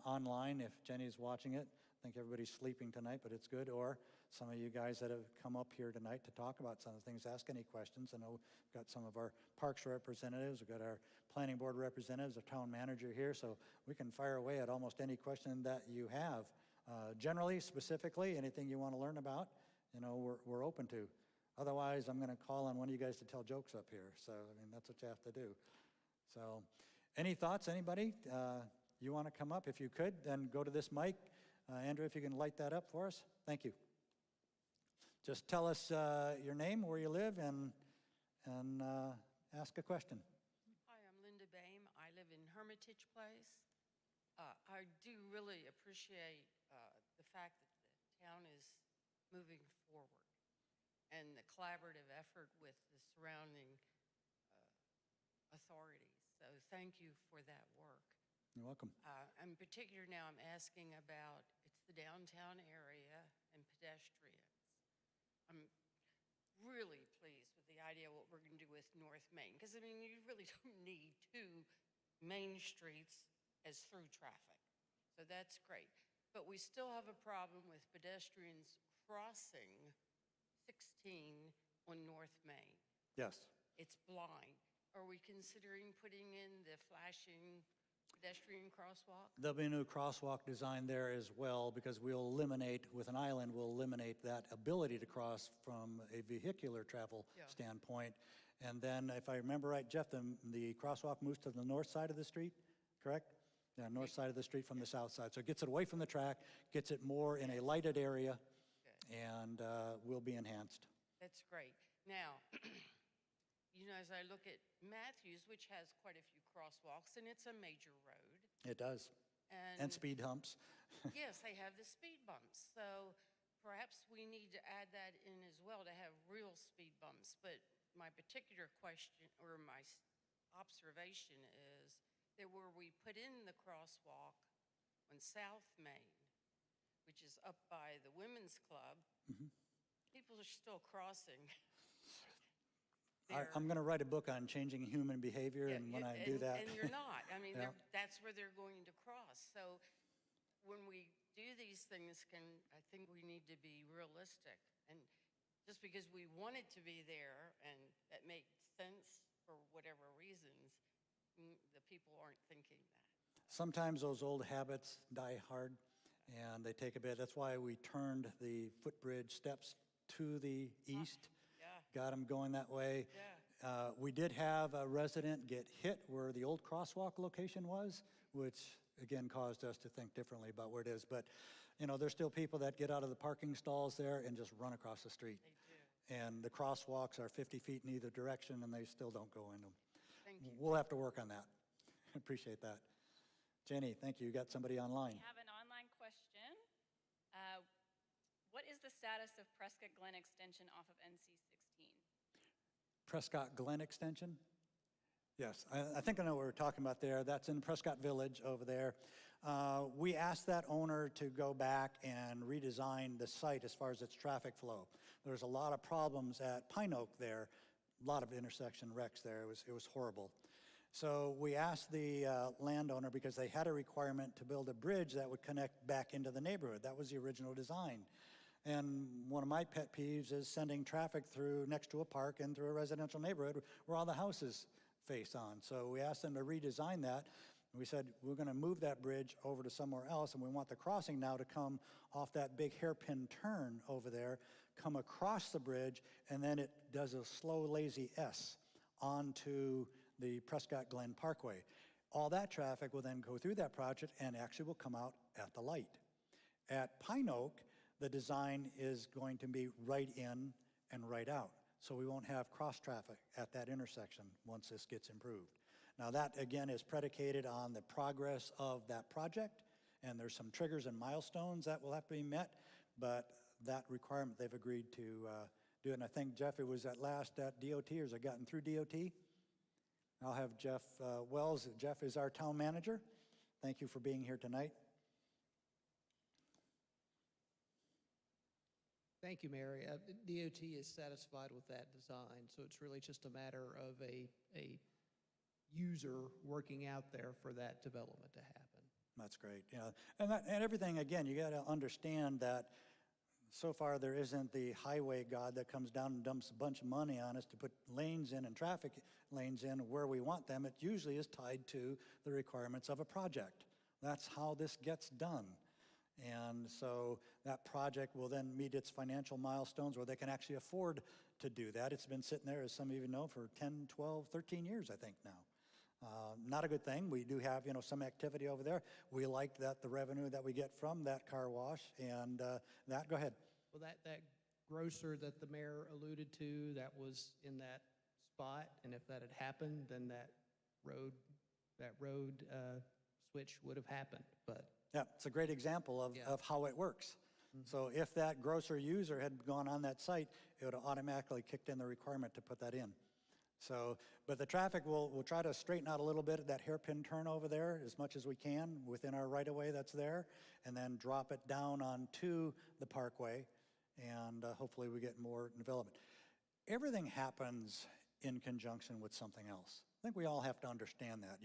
online if Jenny's watching it. I think everybody's sleeping tonight, but it's good. Or some of you guys that have come up here tonight to talk about some of the things, ask any questions. I know we've got some of our parks representatives, we've got our planning board representatives, our town manager here, so we can fire away at almost any question that you have. Generally, specifically, anything you want to learn about, we're open to. Otherwise, I'm going to call on one of you guys to tell jokes up here. So, that's what you have to do. So, any thoughts, anybody? You want to come up? If you could, then go to this mic. Andrew, if you can light that up for us. Thank you. Just tell us your name, where you live, and ask a question. Hi, I'm Linda Boehm. Hermitage Place. I do really appreciate the fact that the town is moving forward and the collaborative effort with the surrounding authorities. So thank you for that work. You're welcome. In particular now I'm asking about, it's the downtown area and pedestrians. I'm really pleased with the idea of what we're going to do with North Main, because I mean, you really don't need two main streets as through traffic. So that's great. But we still have a problem with pedestrians crossing 16 on North Main. Yes. It's blind. Are we considering putting in the flashing pedestrian crosswalk? There'll be a new crosswalk design there as well, because we'll eliminate, with an island, we'll eliminate that ability to cross from a vehicular travel standpoint. And then, if I remember right, Jeff, the crosswalk moves to the north side of the street, correct? Yeah, north side of the street from the south side. So it gets it away from the track, gets it more in a lighted area, and will be enhanced. That's great. Now, you know, as I look at Matthews, which has quite a few crosswalks, and it's a major road. It does. And speed humps. Yes, they have the speed bumps. So perhaps we need to add that in as well, to have real speed bumps. But my particular question, or my observation, is that where we put in the crosswalk on South Main, which is up by the Women's Club, people are still crossing. I'm going to write a book on changing human behavior, and when I do that... And you're not. I mean, that's where they're going to cross. So when we do these things, I think we need to be realistic. And just because we want it to be there, and that makes sense for whatever reasons, the people aren't thinking that. Sometimes those old habits die hard, and they take a bit. That's why we turned the footbridge steps to the east. Got them going that way. We did have a resident get hit where the old crosswalk location was, which again caused us to think differently about where it is. But you know, there's still people that get out of the parking stalls there and just run across the street. They do. And the crosswalks are 50 feet in either direction, and they still don't go in them. Thank you. We'll have to work on that. Appreciate that. Jenny, thank you. You got somebody online. We have an online question. What is the status of Prescott Glen Extension off of NC 16? Prescott Glen Extension? Yes, I think I know what we're talking about there. That's in Prescott Village over there. We asked that owner to go back and redesign the site as far as its traffic flow. There's a lot of problems at Pine Oak there, a lot of intersection wrecks there. It was horrible. So we asked the landowner, because they had a requirement to build a bridge that would connect back into the neighborhood. That was the original design. And one of my pet peeves is sending traffic through next to a park and through a residential neighborhood where all the houses face on. So we asked them to redesign that. We said, we're going to move that bridge over to somewhere else, and we want the crossing now to come off that big hairpin turn over there, come across the bridge, and then it does a slow, lazy S onto the Prescott Glen Parkway. All that traffic will then go through that project and actually will come out at the light. At Pine Oak, the design is going to be right in and right out. So we won't have cross traffic at that intersection once this gets improved. Now that, again, is predicated on the progress of that project, and there's some triggers and milestones that will have to be met, but that requirement they've agreed to do it. And I think, Jeff, it was at last at DOT, or has it gotten through DOT? I'll have Jeff Wells. Jeff is our town manager. Thank you for being here tonight. Thank you, Mary. DOT is satisfied with that design, so it's really just a matter of a user working out there for that development to happen. That's great. Yeah, and everything, again, you got to understand that so far there isn't the highway god that comes down and dumps a bunch of money on us to put lanes in and traffic lanes in where we want them. It usually is tied to the requirements of a project. That's how this gets done. And so that project will then meet its financial milestones where they can actually afford to do that. It's been sitting there, as some of you know, for 10, 12, 13 years, I think now. Not a good thing. We do have, some activity over there. We like that the revenue that we get from that car wash and that. Go ahead. Well, that grocer that the mayor alluded to, that was in that spot, and if that had happened, then that road road switch would have happened, but Yeah, it's a great example of, Yeah. of how it works. So if that grocer user had gone on that site, it would have automatically kicked in the requirement to put that in. So, but the traffic, we'll try to straighten out a little bit of that hairpin turn over there as much as we can within our right-of-way that's there, and then drop it down onto the parkway, and hopefully we get more development. Everything happens in conjunction with something else. I think we all have to understand that.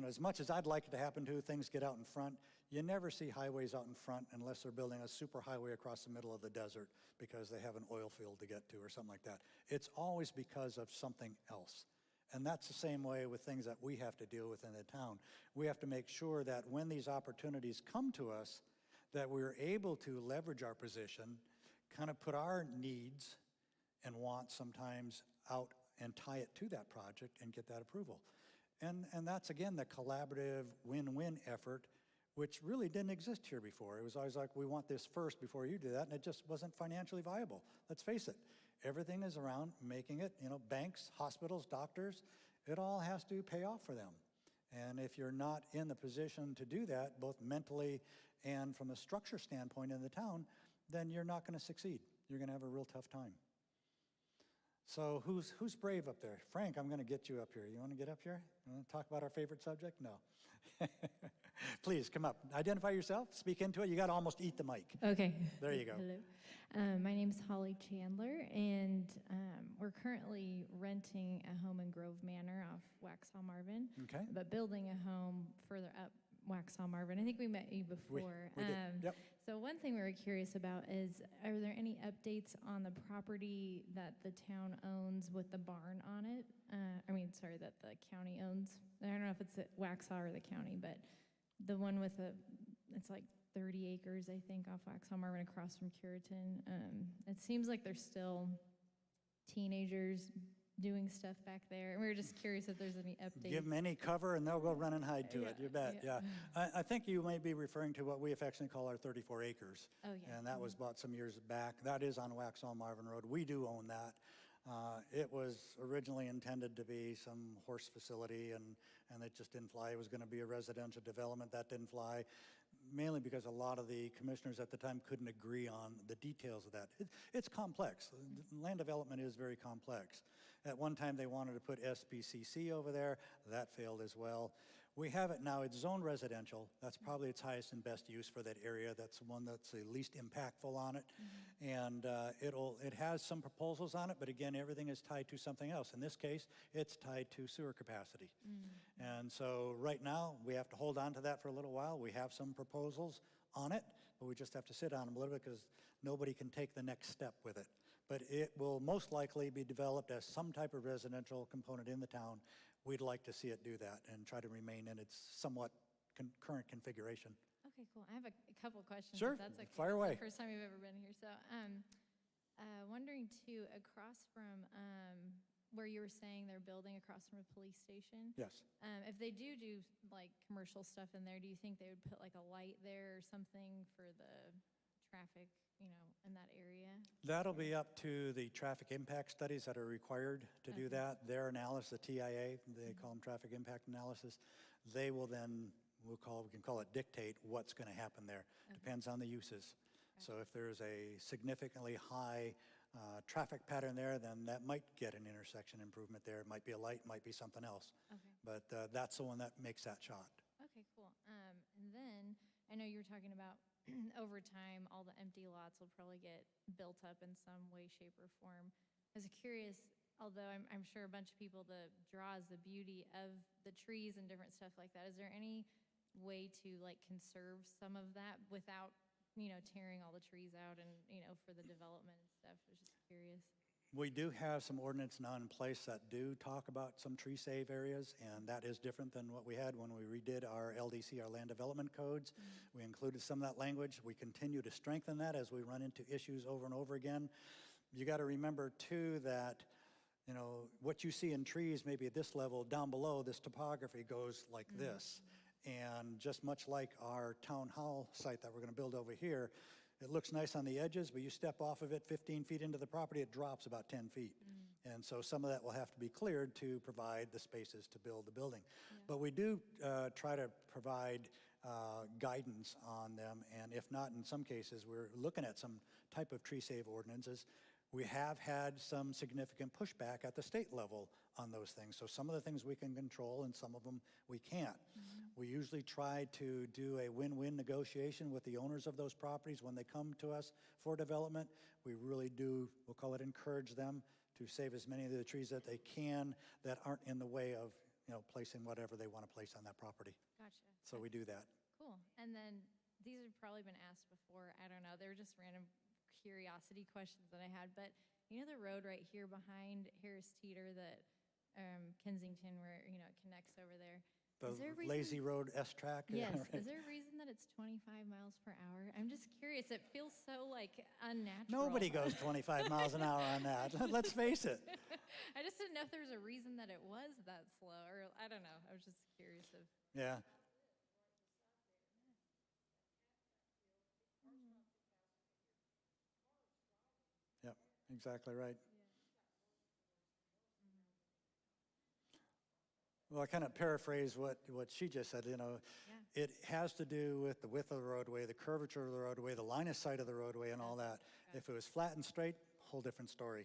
As much as I'd like it to happen too, things get out in front. You never see highways out in front unless they're building a super highway across the middle of the desert because they have an oil field to get to or something like that. It's always because of something else. And that's the same way with things that we have to deal with in the town. We have to make sure that when these opportunities come to us, that we're able to leverage our position, kind of put our needs and wants sometimes out and tie it to that project and get that approval. And that's, again, the collaborative win-win effort, which really didn't exist here before. It was always like, we want this first before you do that, and it just wasn't financially viable. Let's face it, everything is around making it, banks, hospitals, doctors, it all has to pay off for them. And if you're not in the position to do that, both mentally and from a structure standpoint in the town, then you're not going to succeed. You're going to have a real tough time. So who's brave up there? Frank, I'm going to get you up here. You want to get up here? You want to talk about our favorite subject? No. Please, come up. Identify yourself. Speak into it. You got to almost eat the mic. Okay. There you go. Hello. My name's Holly Chandler, and we're currently renting a home in Grove Manor off Waxhaw Marvin. Okay. But building a home further up Waxhaw Marvin. I think we met you before. We did. Yep. So one thing we were curious about is, are there any updates on the property that the town owns with the barn on it? That the county owns. I don't know if it's at Waxhaw or the county, but the one with it's like 30 acres, I think, off Waxhaw Marvin across from Curitan. It seems like there's still teenagers doing stuff back there. And we were just curious if there's any updates. Give them any cover and they'll go run and hide to it. You bet, yeah. I think you may be referring to what we affectionately call our 34 acres. Oh, yeah. And that was bought some years back. That is on Waxhaw Marvin Road. We do own that. It was originally intended to be some horse facility, and it just didn't fly. It was going to be a residential development. That didn't fly, mainly because a lot of the commissioners at the time couldn't agree on the details of that. It's complex. Land development is very complex. At one time, they wanted to put SBCC over there. That failed as well. We have it now. It's zoned residential. That's probably its highest and best use for that area. That's the one that's the least impactful on it. And it has some proposals on it, but again, everything is tied to something else. In this case, it's tied to sewer capacity. And so right now, we have to hold on to that for a little while. We have some proposals on it, but we just have to sit on them a little bit because nobody can take the next step with it. But it will most likely be developed as some type of residential component in the town. We'd like to see it do that and try to remain in its somewhat current configuration. Okay, cool. I have a couple of questions. Sure, if that's okay. fire away. It's the first time you've ever been here. So, wondering too, across from where you were saying they're building across from a police station. Yes. If they do like commercial stuff in there, do you think they would put like a light there or something for the traffic, in that area? That'll be up to the traffic impact studies that are required to do that. Their analysis, the TIA, they call them traffic impact analysis. They will then, we can call it dictate what's going to happen there. Depends on the uses. So if there's a significantly high traffic pattern there, then that might get an intersection improvement there. It might be a light, might be something else. Okay. But that's the one that makes that shot. Okay, cool. And then I know you were talking about over time, all the empty lots will probably get built up in some way, shape, or form. I was curious, although I'm sure a bunch of people, the draw is the beauty of the trees and different stuff like that. Is there any way to conserve some of that without, tearing all the trees out and, for the development and stuff? I was just curious. We do have some ordinance now in place that do talk about some tree save areas, and that is different than what we had when we redid our LDC, our land development codes. We included some of that language. We continue to strengthen that as we run into issues over and over again. You got to remember too that, what you see in trees maybe at this level, down below, this topography goes like this. And just much like our town hall site that we're going to build over here, it looks nice on the edges, but you step off of it 15 feet into the property, it drops about 10 feet. And so some of that will have to be cleared to provide the spaces to build the building. But we do try to provide guidance on them, and if not, in some cases, we're looking at some type of tree save ordinances. We have had some significant pushback at the state level on those things. So some of the things we can control and some of them we can't. We usually try to do a win-win negotiation with the owners of those properties when they come to us for development. We really do, we'll call it encourage them to save as many of the trees that they can that aren't in the way of, placing whatever they want to place on that property. Gotcha. So we do that. Cool. And then these have probably been asked before. I don't know. They're just random curiosity questions that I had. But the road right here behind Harris Teeter that Kensington, where it connects over there. The Is there a reason- Lazy Road S-Track. Yes. Right. Is there a reason that it's 25 miles per hour? I'm just curious. It feels so unnatural. Nobody goes 25 miles an hour on that. Let's face it. I just didn't know if there was a reason that it was that slow, or I don't know. I was just curious of. Yeah. Yep, exactly right. Well, I kind of paraphrase what she just said, It has to do with the width of the roadway, the curvature of the roadway, the line of sight of the roadway and all that. If it was flat and straight, whole different story.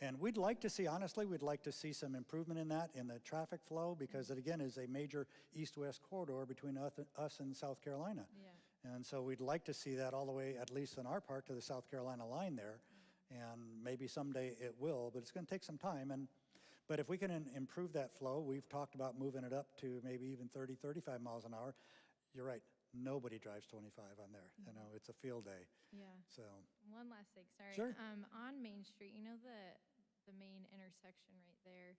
And we'd like to see, honestly, we'd like to see some improvement in that, in the traffic flow, because it again is a major east-west corridor between us and South Carolina. Yeah. And so we'd like to see that all the way, at least in our part, to the South Carolina line there. And maybe someday it will, but it's going to take some time. But if we can improve that flow, we've talked about moving it up to maybe even 30, 35 miles an hour. You're right. Nobody drives 25 on there. It's a field day. Yeah. So. One last thing, sorry. Sure. On Main Street, the main intersection right there,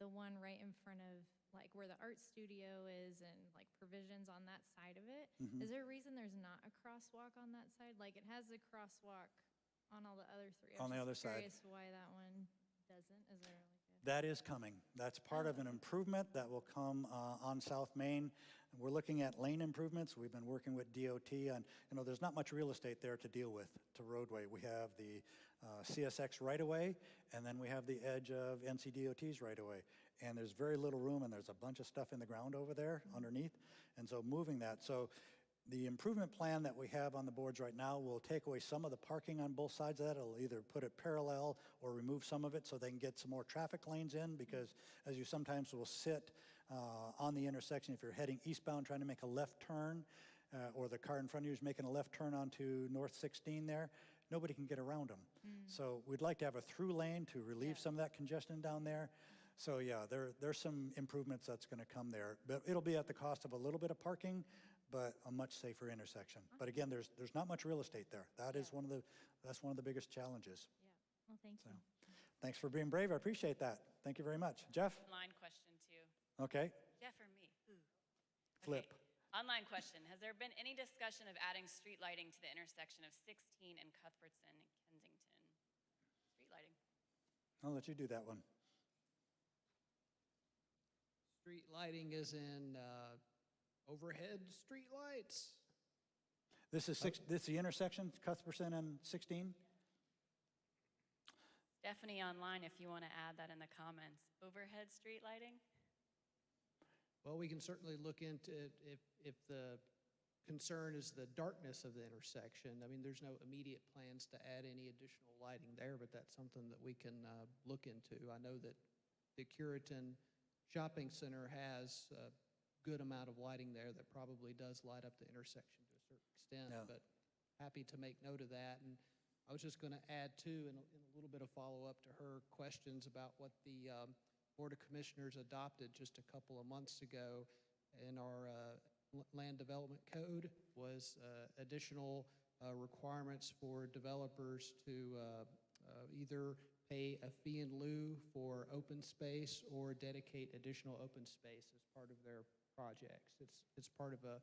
the one right in front of where the art studio is and provisions on that side of it. Is there a reason there's not a crosswalk on that side? It has a crosswalk on all the other three. On the other side. I'm just curious why that one doesn't. Is there That is coming. That's part of an improvement that will come on South Main. We're looking at lane improvements. We've been working with DOT on, there's not much real estate there to deal with, to roadway. We have the CSX right-of-way, and then we have the edge of NCDOT's right-of-way. And there's very little room, and there's a bunch of stuff in the ground over there underneath. And so moving that. So the improvement plan that we have on the boards right now will take away some of the parking on both sides of that. It'll either put it parallel or remove some of it so they can get some more traffic lanes in, because as you sometimes will sit on the intersection, if you're heading eastbound trying to make a left turn, or the car in front of you is making a left turn onto North 16 there, nobody can get around them. So we'd like to have a through lane to relieve some of that congestion down there. So yeah, there's some improvements that's going to come there. But it'll be at the cost of a little bit of parking, but a much safer intersection. But again, there's not much real estate there. That's one of the biggest challenges. Yeah. Well, thank you. Thanks for being brave. I appreciate that. Thank you very much. Jeff? Online question too. Okay. Jeff or me? Ooh. Flip. Okay. Online question. Has there been any discussion of adding street lighting to the intersection of 16 and Cuthbertson and Kensington? Street lighting. I'll let you do that one. Street lighting is in overhead street lights. This is the intersection, Cuthbertson and 16? Stephanie online, if you want to add that in the comments. Overhead street lighting? Well, we can certainly look into it if the concern is the darkness of the intersection. I mean, there's no immediate plans to add any additional lighting there, but that's something that we can look into. I know that the Curitan Shopping Center has a good amount of lighting there that probably does light up the intersection to a certain extent, but happy to make note of that. And I was just going to add, too, in a little bit of follow-up to her questions about what the Board of Commissioners adopted just a couple of months ago in our land development code was additional requirements for developers to either pay a fee in lieu for open space or dedicate additional open space as part of their projects. It's part of a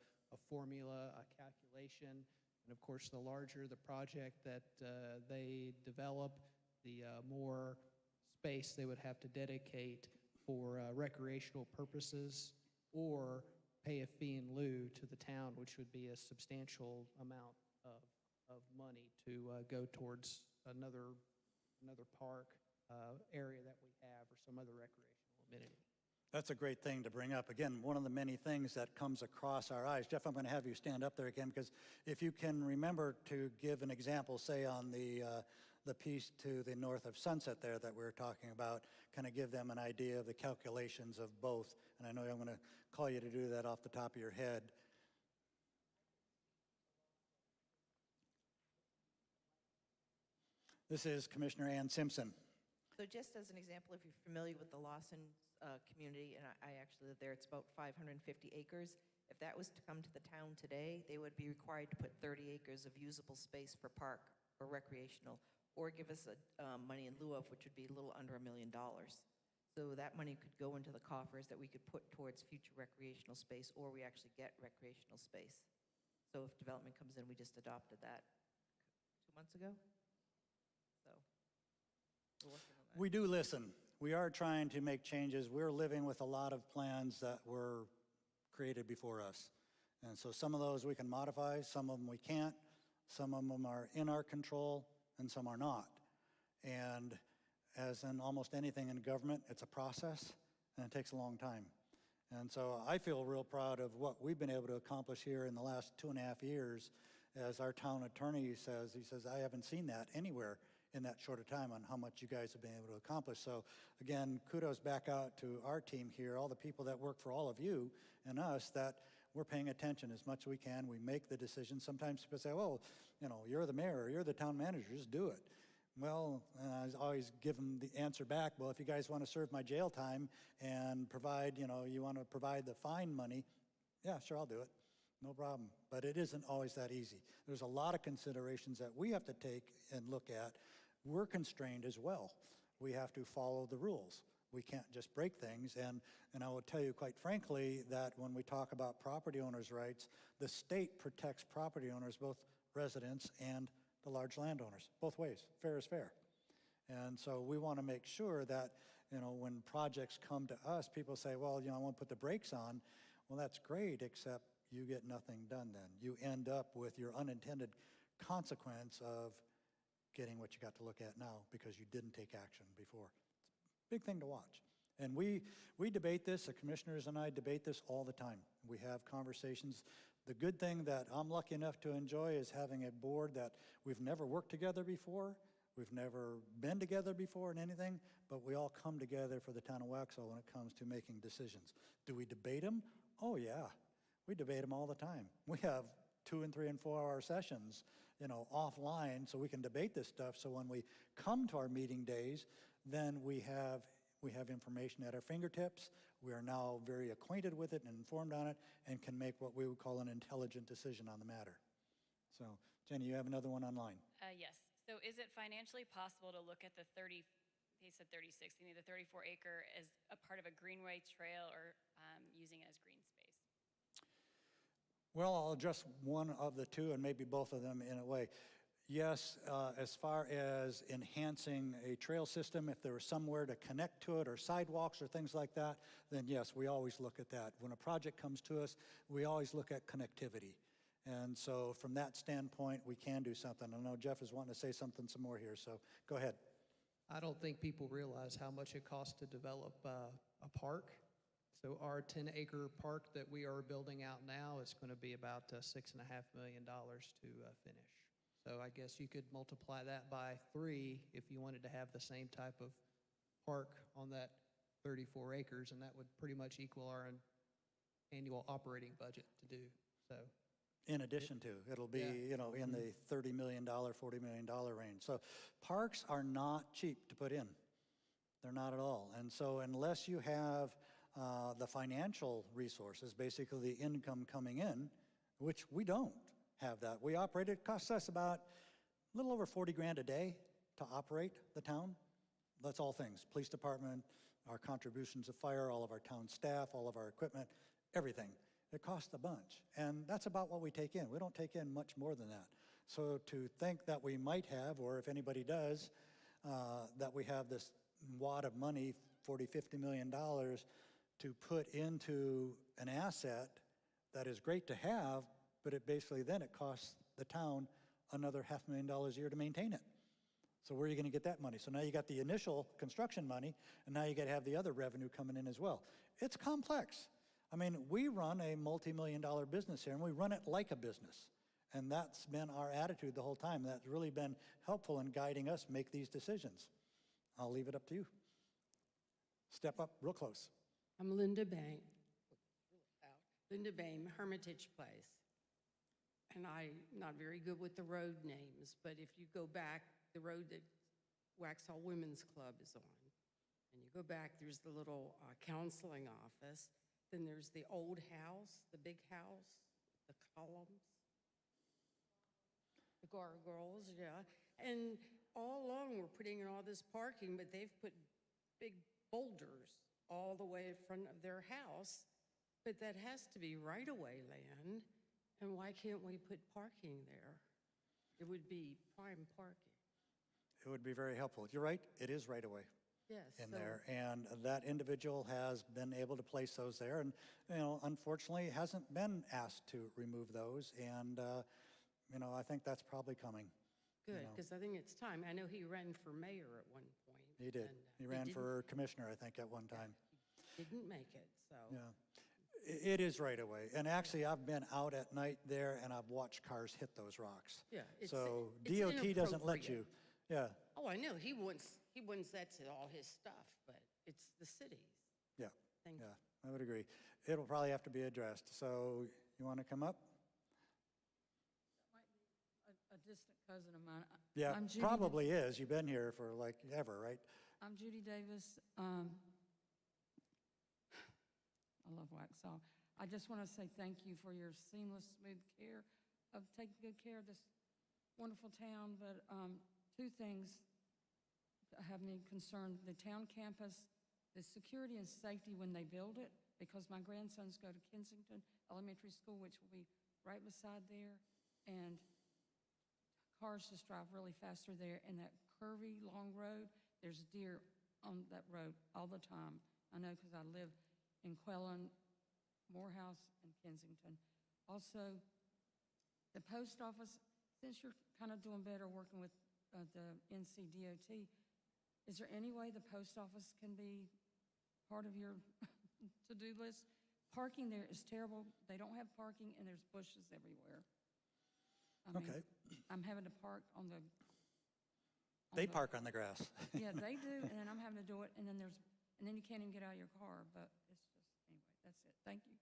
formula, a calculation. And of course, the larger the project that they develop, the more space they would have to dedicate for recreational purposes or pay a fee in lieu to the town, which would be a substantial amount of money to go towards another park area that we have or some other recreational amenity. That's a great thing to bring up. Again, one of the many things that comes across our eyes. Jeff, I'm going to have you stand up there again, because if you can remember to give an example, say on the piece to the north of Sunset there that we were talking about, kind of give them an idea of the calculations of both. And I know I'm going to call you to do that off the top of your head. This is Commissioner Ann Simpson. So just as an example, if you're familiar with the Lawson community, and I actually live there, it's about 550 acres. If that was to come to the town today, they would be required to put 30 acres of usable space for park or recreational, or give us money in lieu of, which would be a little under $1 million. So that money could go into the coffers that we could put towards future recreational space, or we actually get recreational space. So if development comes in, we just adopted that 2 months ago. So we're working on that. We do listen. We are trying to make changes. We're living with a lot of plans that were created before us. And so some of those we can modify, some of them we can't, some of them are in our control, and some are not. And as in almost anything in government, it's a process, and it takes a long time. And so I feel real proud of what we've been able to accomplish here in the last 2.5 years. As our town attorney says, he says, I haven't seen that anywhere in that short a time on how much you guys have been able to accomplish. So again, kudos back out to our team here, all the people that work for all of you and us, that we're paying attention as much as we can. We make the decisions. Sometimes people say, well, you know, you're the mayor, you're the town manager, just do it. Well, I always give them the answer back, well, if you guys want to serve my jail time and provide, you know, you want to provide the fine money, yeah, sure, I'll do it. No problem. But it isn't always that easy. There's a lot of considerations that we have to take and look at. We're constrained as well. We have to follow the rules. We can't just break things. And I will tell you quite frankly that when we talk about property owners' rights, the state protects property owners, both residents and the large landowners, both ways. Fair is fair. And so we want to make sure that, you know, when projects come to us, people say, well, you know, I want to put the brakes on. Well, that's great, except you get nothing done then. You end up with your unintended consequence of getting what you got to look at now because you didn't take action before. It's a big thing to watch. And we debate this, the commissioners and I debate this all the time. We have conversations. The good thing that I'm lucky enough to enjoy is having a board that we've never worked together before, we've never been together before in anything, but we all come together for the town of Waxhaw when it comes to making decisions. Do we debate them? Oh yeah, we debate them all the time. We have 2 and 3 and 4 hour sessions, you know, offline so we can debate this stuff. So when we come to our meeting days, then we have information at our fingertips. We are now very acquainted with it and informed on it and can make what we would call an intelligent decision on the matter. So, Jenny, you have another one online. Yes. So is it financially possible to look at the 30, they said 36, they need the 34 acre as a part of a greenway trail or using it as green space? Well, I'll address one of the two and maybe both of them in a way. Yes, as far as enhancing a trail system, if there was somewhere to connect to it or sidewalks or things like that, then yes, we always look at that. When a project comes to us, we always look at connectivity. And so from that standpoint, we can do something. I know Jeff is wanting to say something some more here, so go ahead. I don't think people realize how much it costs to develop a park. So our 10-acre park that we are building out now is going to be about $6.5 million to finish. So I guess you could multiply that by 3 if you wanted to have the same type of park on that 34 acres, and that would pretty much equal our annual operating budget to do. So, in addition to, it'll be, you know, in the $30 million, $40 million range. So parks are not cheap to put in. They're not at all. And so unless you have the financial resources, basically the income coming in, which we don't have that. We operate, it costs us about a little over 40 grand a day to operate the town. That's all things, police department, our contributions of fire, all of our town staff, all of our equipment, everything. It costs a bunch, and that's about what we take in. We don't take in much more than that. So to think that we might have, or if anybody does, that we have this wad of money, $40, $50 million, to put into an asset that is great to have, but it basically then it costs the town another $500,000 a year to maintain it. So where are you going to get that money? So now you got the initial construction money, and now you got to have the other revenue coming in as well. It's complex. I mean, we run a multi-million-dollar business here, and we run it like a business. And that's been our attitude the whole time. That's really been helpful in guiding us make these decisions. I'll leave it up to you. Step up real close. I'm Linda Bain. Linda Bain, Hermitage Place. And I'm not very good with the road names, but if you go back, the road that Waxhaw Women's Club is on, and you go back, there's the little counseling office, then there's the old house, the big house, the columns, the gargoyles, yeah. And all along, we're putting in all this parking, but they've put big boulders all the way in front of their house, but that has to be right-of-way land, and why can't we put parking there? It would be prime parking. It would be very helpful. You're right, it is right away Yes. in so- there. And that individual has been able to place those there and, unfortunately hasn't been asked to remove those. And, I think that's probably coming. Good, know. because I think it's time. I know he ran for mayor at one point. He did. and, He ran didn't- for commissioner, I think, at one time. Didn't make it, so. Yeah. It is right away. And actually, I've been out at night there and I've watched cars hit those rocks. Yeah, it's- So it's DOT doesn't let you. Yeah, Oh, I know, he wants that to all his stuff, but it's the city's. yeah, Thank you. yeah, I would agree. It'll probably have to be addressed. So you want to come up? A distant cousin of mine. Yeah, I'm Judy probably is. You've been here for like ever, right? I'm Judy Davis. I love Waxhaw. I just want to say thank you for your seamless, smooth care of taking good care of this wonderful town. But two things have me concerned. The town campus, the security and safety when they build it, because my grandsons go to Kensington Elementary School, which will be right beside there, and cars just drive really faster there. And that curvy, long road, there's deer on that road all the time. I know because I live in Quellen, Morehouse, and Kensington. Also, the post office, since you're kind of doing better working with the NCDOT, is there any way the post office can be part of your to-do list? Parking there is terrible. They don't have parking, and there's bushes everywhere. I mean, Okay. I'm having to park on the... They park on the grass. Yeah, they do, and then I'm having to do it, and then you can't even get out of your car, but it's just, anyway, that's it. Thank you.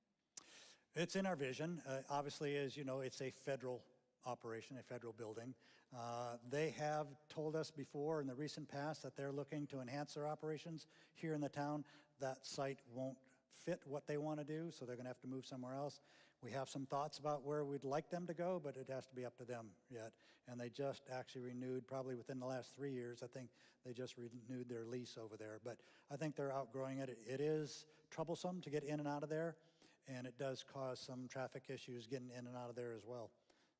It's in our vision. Obviously, as you know, it's a federal operation, a federal building. They have told us before in the recent past that they're looking to enhance their operations here in the town. That site won't fit what they want to do, so they're going to have to move somewhere else. We have some thoughts about where we'd like them to go, but it has to be up to them yet. And they just actually renewed, probably within the last 3 years, I think they just renewed their lease over there. But I think they're outgrowing it. It is troublesome to get in and out of there, and it does cause some traffic issues getting in and out of there as well.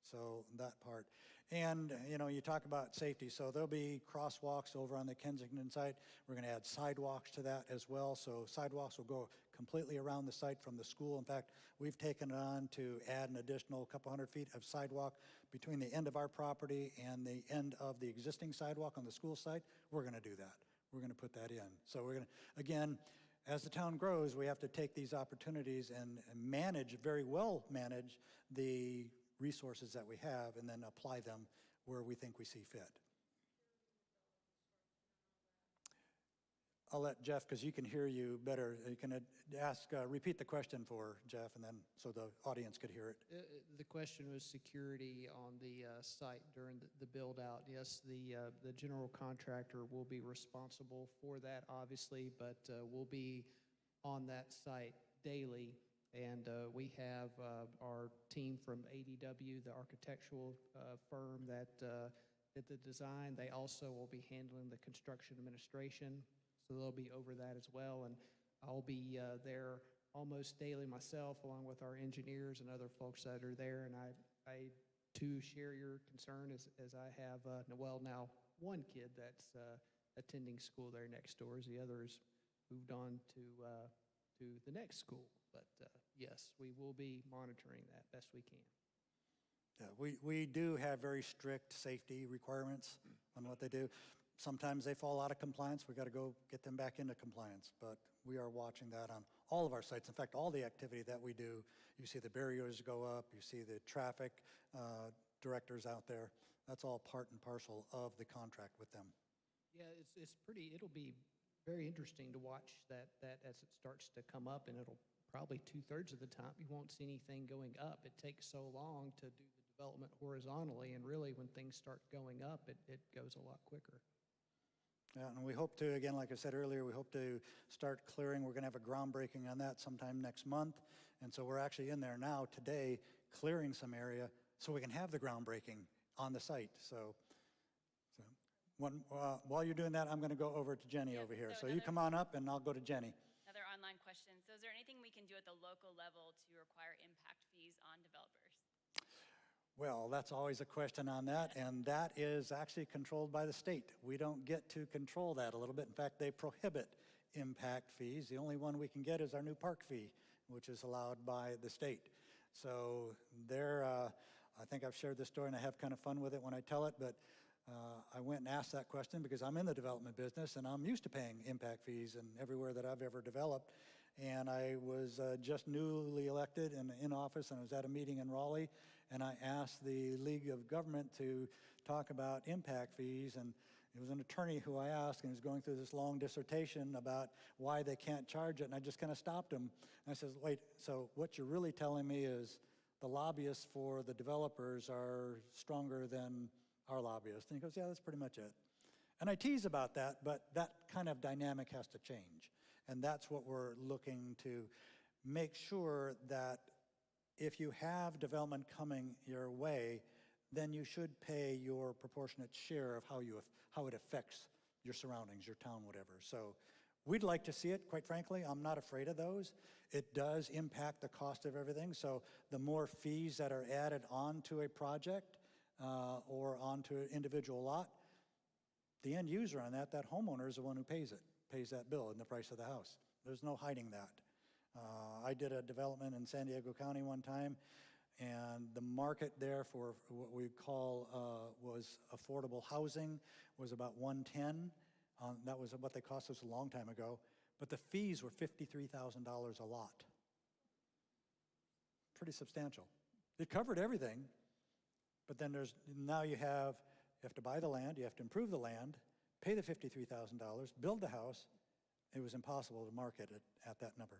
So that part. And, you talk about safety. So there'll be crosswalks over on the Kensington site. We're going to add sidewalks to that as well. So sidewalks will go completely around the site from the school. In fact, we've taken it on to add an additional couple hundred feet of sidewalk between the end of our property and the end of the existing sidewalk on the school site. We're going to do that. We're going to put that in. So we're going to, again, as the town grows, we have to take these opportunities and very well manage the resources that we have and then apply them where we think we see fit. I'll let Jeff, because he can hear you better. You can repeat the question for Jeff, and then so the audience could hear it. The question was security on the site during the build-out. Yes, the general contractor will be responsible for that, obviously, but we'll be on that site daily. And we have our team from ADW, the architectural firm that did the design. They also will be handling the construction administration, so they'll be over that as well. And I'll be there almost daily myself, along with our engineers and other folks that are there. And I too share your concern as I have, now one kid that's attending school there next door, as the others moved on to the next school. But yes, we will be monitoring that best we can. Yeah, we do have very strict safety requirements on what they do. Sometimes they fall out of compliance. We got to go get them back into compliance. But we are watching that on all of our sites. In fact, all the activity that we do, you see the barriers go up, you see the traffic directors out there. That's all part and parcel of the contract with them. Yeah, it's pretty, it'll be very interesting to watch that as it starts to come up, and it'll probably 2/3 of the time, you won't see anything going up. It takes so long to do the development horizontally, and really when things start going up, it goes a lot quicker. Yeah, and we hope to, again, like I said earlier, we hope to start clearing. We're going to have a groundbreaking on that sometime next month. And so we're actually in there now today clearing some area so we can have the groundbreaking on the site. So while you're doing that, I'm going to go over to Jenny over here. So you come on up and I'll go to Jenny. Another online question. So is there anything we can do at the local level to require impact fees on developers? Well, that's always a question on that, and that is actually controlled by the state. We don't get to control that a little bit. In fact, they prohibit impact fees. The only one we can get is our new park fee, which is allowed by the state. So I think I've shared this story and I have kind of fun with it when I tell it, but I went and asked that question because I'm in the development business and I'm used to paying impact fees and everywhere that I've ever developed. And I was just newly elected and in office, and I was at a meeting in Raleigh, and I asked the League of Government to talk about impact fees, and it was an attorney who I asked, and he was going through this long dissertation about why they can't charge it, and I just kind of stopped him. And I said, wait, so what you're really telling me is the lobbyists for the developers are stronger than our lobbyists? And he goes, yeah, that's pretty much it. And I tease about that, but that kind of dynamic has to change. And that's what we're looking to make sure that if you have development coming your way, then you should pay your proportionate share of how it affects your surroundings, your town, whatever. So we'd like to see it, quite frankly. I'm not afraid of those. It does impact the cost of everything. So the more fees that are added onto a project or onto an individual lot, the end user on that homeowner is the one who pays that bill in the price of the house. There's no hiding that. I did a development in San Diego County one time, and the market there for what we call was affordable housing was about 110. That was what they cost us a long time ago, but the fees were $53,000 a lot. Pretty substantial. It covered everything, but then now you have to buy the land, you have to improve the land, pay the $53,000, build the house. It was impossible to market it at that number.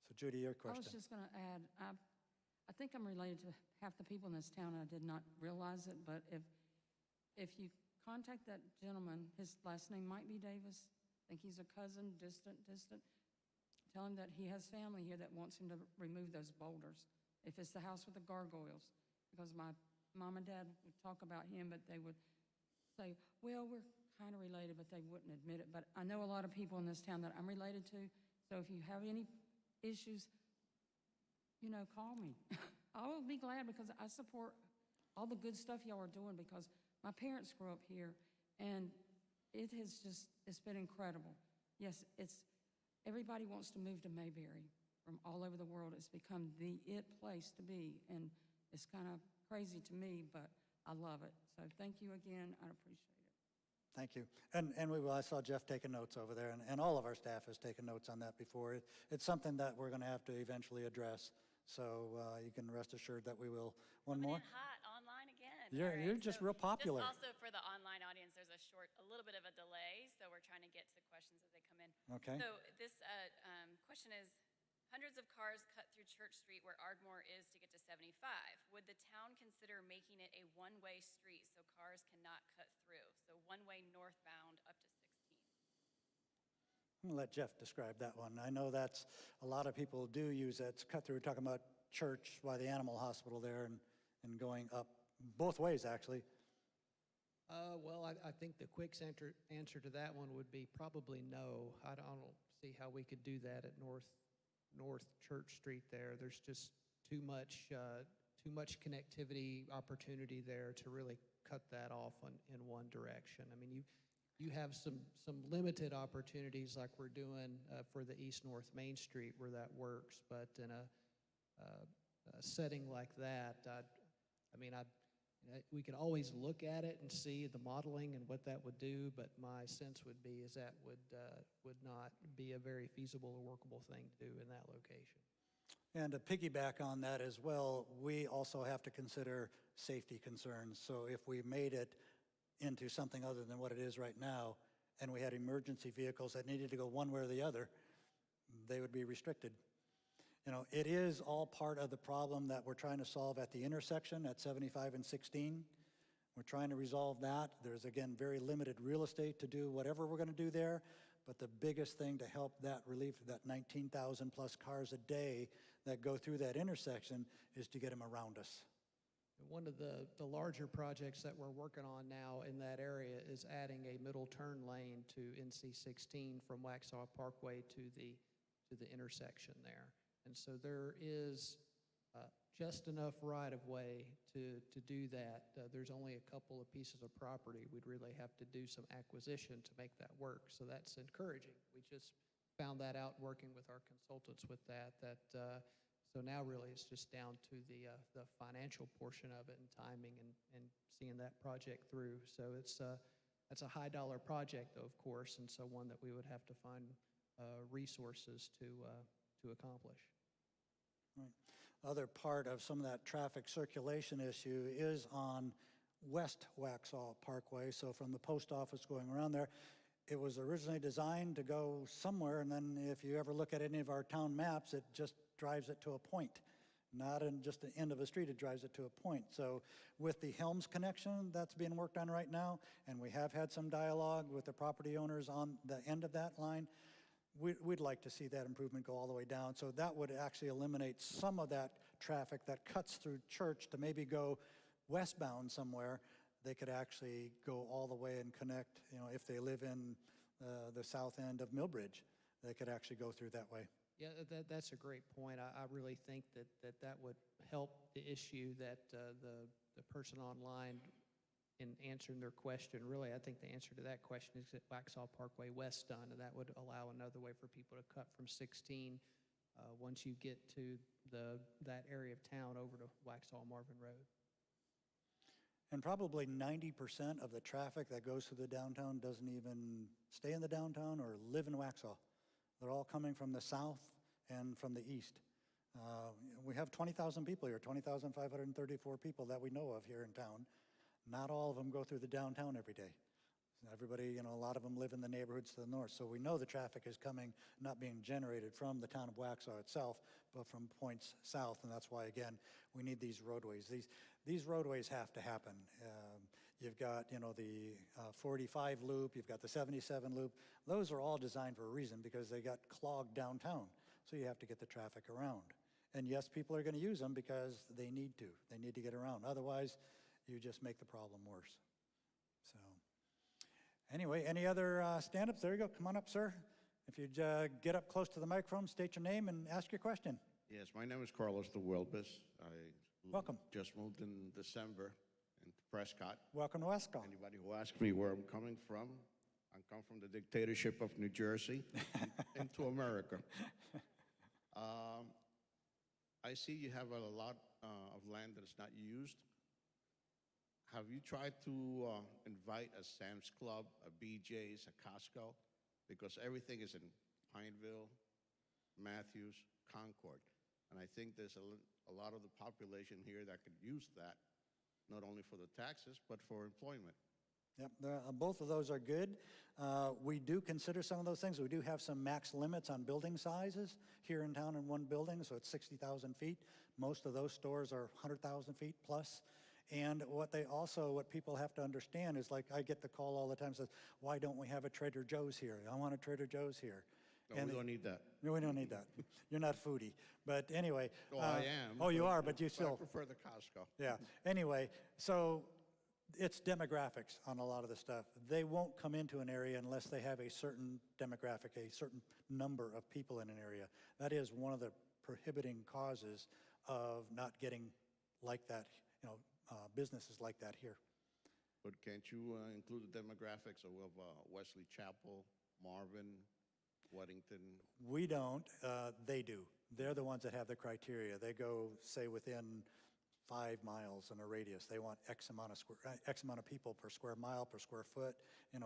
So Judy, your question. I was just going to add, I think I'm related to half the people in this town. I did not realize it, but if you contact that gentleman, his last name might be Davis. I think he's a cousin, distant. Tell him that he has family here that wants him to remove those boulders. If it's the house with the gargoyles, because my mom and dad would talk about him, but they would say, well, we're kind of related, but they wouldn't admit it. But I know a lot of people in this town that I'm related to, so if you have any issues, call me. I will be glad, because I support all the good stuff y'all are doing, because my parents grew up here, and it's been incredible. Yes, everybody wants to move to Mayberry from all over the world. It's become the place to be, and it's kind of crazy to me, but I love it. So thank you again. I appreciate it. Thank you. And we will. I saw Jeff taking notes over there, and all of our staff has taken notes on that before. It's something that we're going to have to eventually address. So you can rest assured that we will. One more? Hot online again. You're just real popular. Just also for the online audience, there's a little bit of a delay, so we're trying to get to the questions as they come in. Okay. So this question is, hundreds of cars cut through Church Street where Ardmore is to get to 75. Would the town consider making it a one-way street so cars cannot cut through? So one-way northbound up to 16. I'm going to let Jeff describe that one. I know that's a lot of people do use that. It's cut through. We're talking about Church by the animal hospital there and going up both ways, actually. Well, I think the quick answer to that one would be probably no. I don't see how we could do that at North Church Street there. There's just too much connectivity opportunity there to really cut that off in one direction. I mean, you have some limited opportunities like we're doing for the East-North Main Street where that works, but in a setting like that, I mean, we can always look at it and see the modeling and what that would do, but my sense would be is that would not be a very feasible or workable thing to do in that location. And to piggyback on that as well, we also have to consider safety concerns. So if we made it into something other than what it is right now, and we had emergency vehicles that needed to go one way or the other, they would be restricted. You know, it is all part of the problem that we're trying to solve at the intersection at 75 and 16. We're trying to resolve that. There's, again, very limited real estate to do whatever we're going to do there, but the biggest thing to help that relief, that 19,000 plus cars a day that go through that intersection, is to get them around us. One of the larger projects that we're working on now in that area is adding a middle turn lane to NC 16 from Waxhaw Parkway to the intersection there. And so there is just enough right-of-way to do that. There's only a couple of pieces of property. We'd really have to do some acquisition to make that work. So that's encouraging. We just found that out working with our consultants with that. So now really it's just down to the financial portion of it and timing and seeing that project through. So that's a high-dollar project, though, of course, and so one that we would have to find resources to accomplish. Right. Other part of some of that traffic circulation issue is on West Waxhaw Parkway. So from the post office going around there, it was originally designed to go somewhere, and then if you ever look at any of our town maps, it just drives it to a point. Not in just the end of a street, it drives it to a point. So with the Helms connection that's being worked on right now, and we have had some dialogue with the property owners on the end of that line, we'd like to see that improvement go all the way down. So that would actually eliminate some of that traffic that cuts through Church to maybe go westbound somewhere. They could actually go all the way and connect, you know, if they live in the south end of Millbridge, they could actually go through that way. Yeah, that's a great point. I really think that would help the issue that the person online in answering their question. Really, I think the answer to that question is that Waxhaw Parkway West done, and that would allow another way for people to cut from 16 once you get to that area of town over to Waxhaw Marvin Road. And probably 90% of the traffic that goes through the downtown doesn't even stay in the downtown or live in Waxhaw. They're all coming from the south and from the east. We have 20,000 people here, 20,534 people that we know of here in town. Not all of them go through the downtown every day. Everybody, you know, a lot of them live in the neighborhoods to the north. So we know the traffic is coming, not being generated from the town of Waxhaw itself, but from points south. And that's why, again, we need these roadways. These roadways have to happen. You've got, you know, the 45 loop, you've got the 77 loop. Those are all designed for a reason because they got clogged downtown. So you have to get the traffic around. And yes, people are going to use them because they need to. They need to get around. Otherwise, you just make the problem worse. So anyway, any other stand-ups? There you go. Come on up, sir. If you'd get up close to the microphone, state your name and ask your question. Yes, my name is Carlos de Huelbis. Welcome. Just moved in December into Prescott. Welcome to Wesco. Anybody who asks me where I'm coming from, I come from the dictatorship of New Jersey into America. I see you have a lot of land that is not used. Have you tried to invite a Sam's Club, a BJ's, a Costco? Because everything is in Pineville, Matthews, Concord. And I think there's a lot of the population here that could use that, not only for the taxes, but for employment. Yep, both of those are good. We do consider some of those things. We do have some max limits on building sizes here in town in one building, so it's 60,000 feet. Most of those stores are 100,000 feet plus. And what people have to understand is, like, I get the call all the time, says, why don't we have a Trader Joe's here? I want a Trader Joe's here. No, we don't need that. No, we don't need that. You're not a foodie. But anyway. Oh, I am. Oh, you are, but you still. I prefer the Costco. Yeah. Anyway, so it's demographics on a lot of the stuff. They won't come into an area unless they have a certain demographic, a certain number of people in an area. That is one of the prohibiting causes of not getting like that, you know, businesses like that here. But can't you include the demographics of Wesley Chapel, Marvin, Weddington? We don't. They do. They're the ones that have the criteria. They go, say, within 5 miles in a radius. They want X amount of people per square mile, per square foot,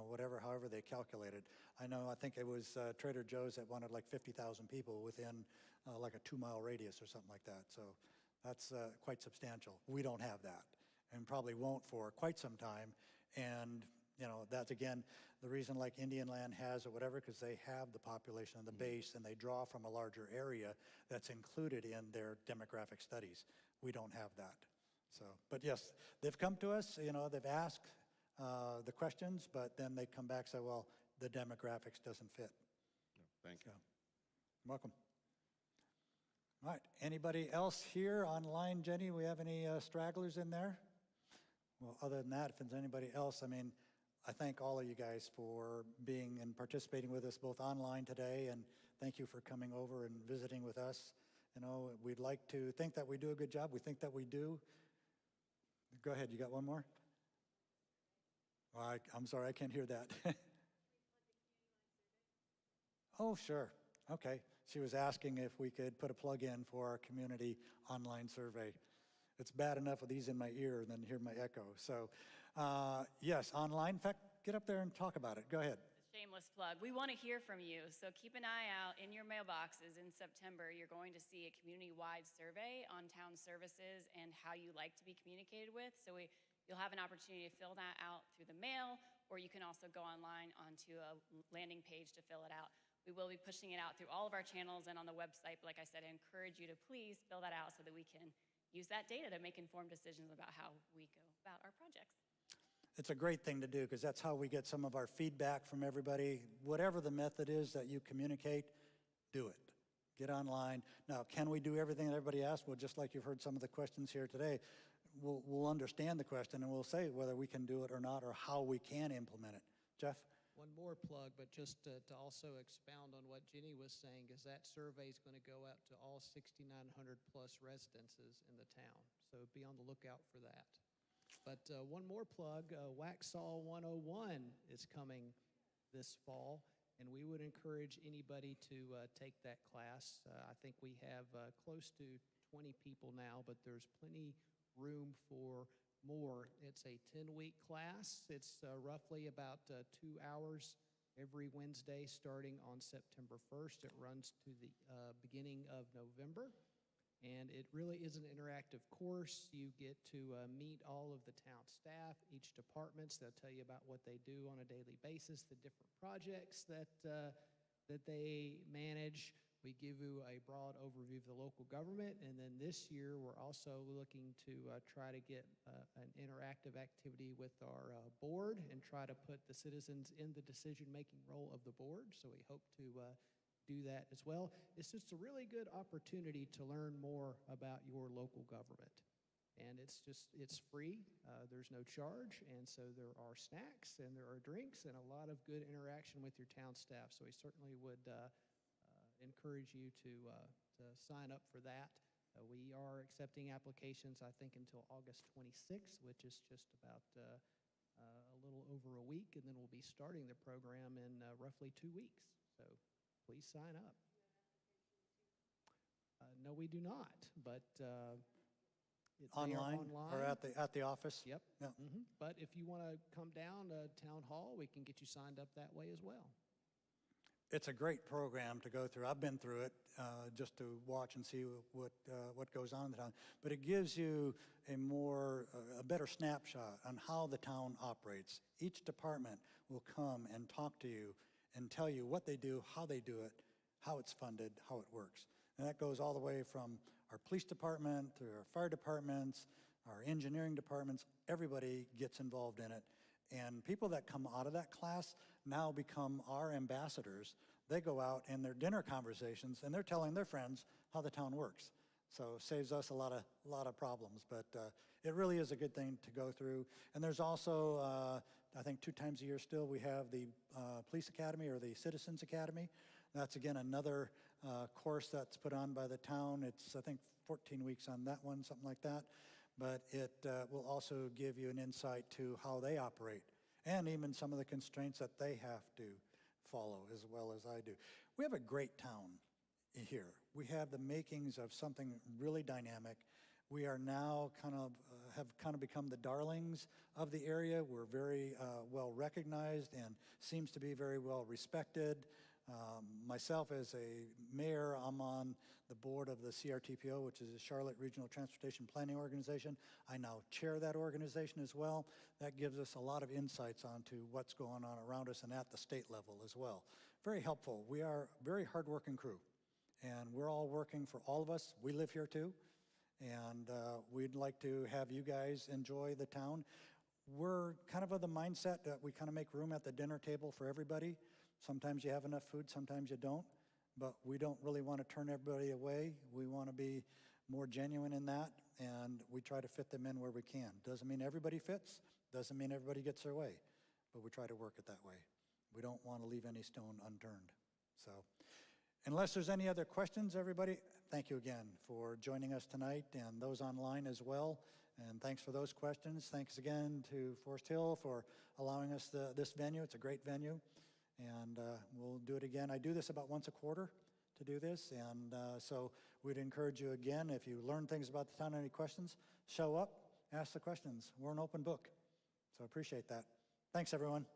whatever, however they calculate it. I think it was Trader Joe's that wanted like 50,000 people within like a 2-mile radius or something like that. So that's quite substantial. We don't have that, and probably won't for quite some time. And that's, again, the reason like Indian Land has or whatever, because they have the population and the base, and they draw from a larger area that's included in their demographic studies. We don't have that. So, but yes, they've come to us, they've asked the questions, but then they come back and say, well, the demographics doesn't fit. Thank you. So, welcome. All right, anybody else here online, Jenny? We have any stragglers in there? Well, other than that, if there's anybody else, I thank all of you guys for being and participating with us both online today, and thank you for coming over and visiting with us. We'd like to think that we do a good job. We think that we do. Go ahead, you got one more? Oh, I'm sorry, I can't hear that. Oh, sure. Okay. She was asking if we could put a plug in for our community online survey. It's bad enough with these in my ear and then hear my echo. So, yes, online. In fact, get up there and talk about it. Go ahead. Shameless plug. We want to hear from you, so keep an eye out in your mailboxes in September. You're going to see a community-wide survey on town services and how you like to be communicated with. So you'll have an opportunity to fill that out through the mail, or you can also go online onto a landing page to fill it out. We will be pushing it out through all of our channels and on the website. But like I said, I encourage you to please fill that out so that we can use that data to make informed decisions about how we go about our projects. It's a great thing to do, because that's how we get some of our feedback from everybody. Whatever the method is that you communicate, do it. Get online. Now, can we do everything that everybody asks? Well, just like you've heard some of the questions here today, we'll understand the question and we'll say whether we can do it or not, or how we can implement it. Jeff? One more plug, but just to also expound on what Jenny was saying, is that survey is going to go out to all 6,900 plus residences in the town. So be on the lookout for that. But one more plug, Waxhaw 101 is coming this fall, and we would encourage anybody to take that class. I think we have close to 20 people now, but there's plenty room for more. It's a 10-week class. It's roughly about 2 hours every Wednesday starting on September 1st. It runs to the beginning of November. And it really is an interactive course. You get to meet all of the town staff, each departments. They'll tell you about what they do on a daily basis, the different projects that they manage. We give you a broad overview of the local government. And then this year, we're also looking to try to get an interactive activity with our board and try to put the citizens in the decision-making role of the board. So we hope to do that as well. It's just a really good opportunity to learn more about your local government. And it's free, there's no charge, and so there are snacks and there are drinks and a lot of good interaction with your town staff. So we certainly would encourage you to sign up for that. We are accepting applications, I think, until August 26th, which is just about a little over a week, and then we'll be starting the program in roughly 2 weeks. So please sign up. No, we do not, but Online or at the office? Yep. Yeah. But if you want to come down to Town Hall, we can get you signed up that way as well. It's a great program to go through. I've been through it just to watch and see what goes on in the town. But it gives you a better snapshot on how the town operates. Each department will come and talk to you and tell you what they do, how they do it, how it's funded, how it works. And that goes all the way from our police department through our fire departments, our engineering departments. Everybody gets involved in it. And people that come out of that class now become our ambassadors. They go out in their dinner conversations and they're telling their friends how the town works. So it saves us a lot of problems. But it really is a good thing to go through. And there's also, I think 2 times a year still, we have the Police Academy or the Citizens Academy. That's, again, another course that's put on by the town. It's, I think, 14 weeks on that one, something like that. But it will also give you an insight to how they operate and even some of the constraints that they have to follow as well as I do. We have a great town here. We have the makings of something really dynamic. We are now have kind of become the darlings of the area. We're very well recognized and seems to be very well respected. Myself as a mayor, I'm on the board of the CRTPO, which is the Charlotte Regional Transportation Planning Organization. I now chair that organization as well. That gives us a lot of insights onto what's going on around us and at the state level as well. Very helpful. We are a very hardworking crew, and we're all working for all of us. We live here too, and we'd like to have you guys enjoy the town. We're kind of the mindset that we kind of make room at the dinner table for everybody. Sometimes you have enough food, sometimes you don't, but we don't really want to turn everybody away. We want to be more genuine in that, and we try to fit them in where we can. Doesn't mean everybody fits, doesn't mean everybody gets their way, but we try to work it that way. We don't want to leave any stone unturned. So, unless there's any other questions, everybody, thank you again for joining us tonight, and those online as well. And thanks for those questions. Thanks again to Forest Hill for allowing us this venue. It's a great venue. And we'll do it again. I do this about once a quarter to do this, and so we'd encourage you again, if you learn things about the town, any questions, show up, ask the questions. We're an open book, so appreciate that. Thanks, everyone.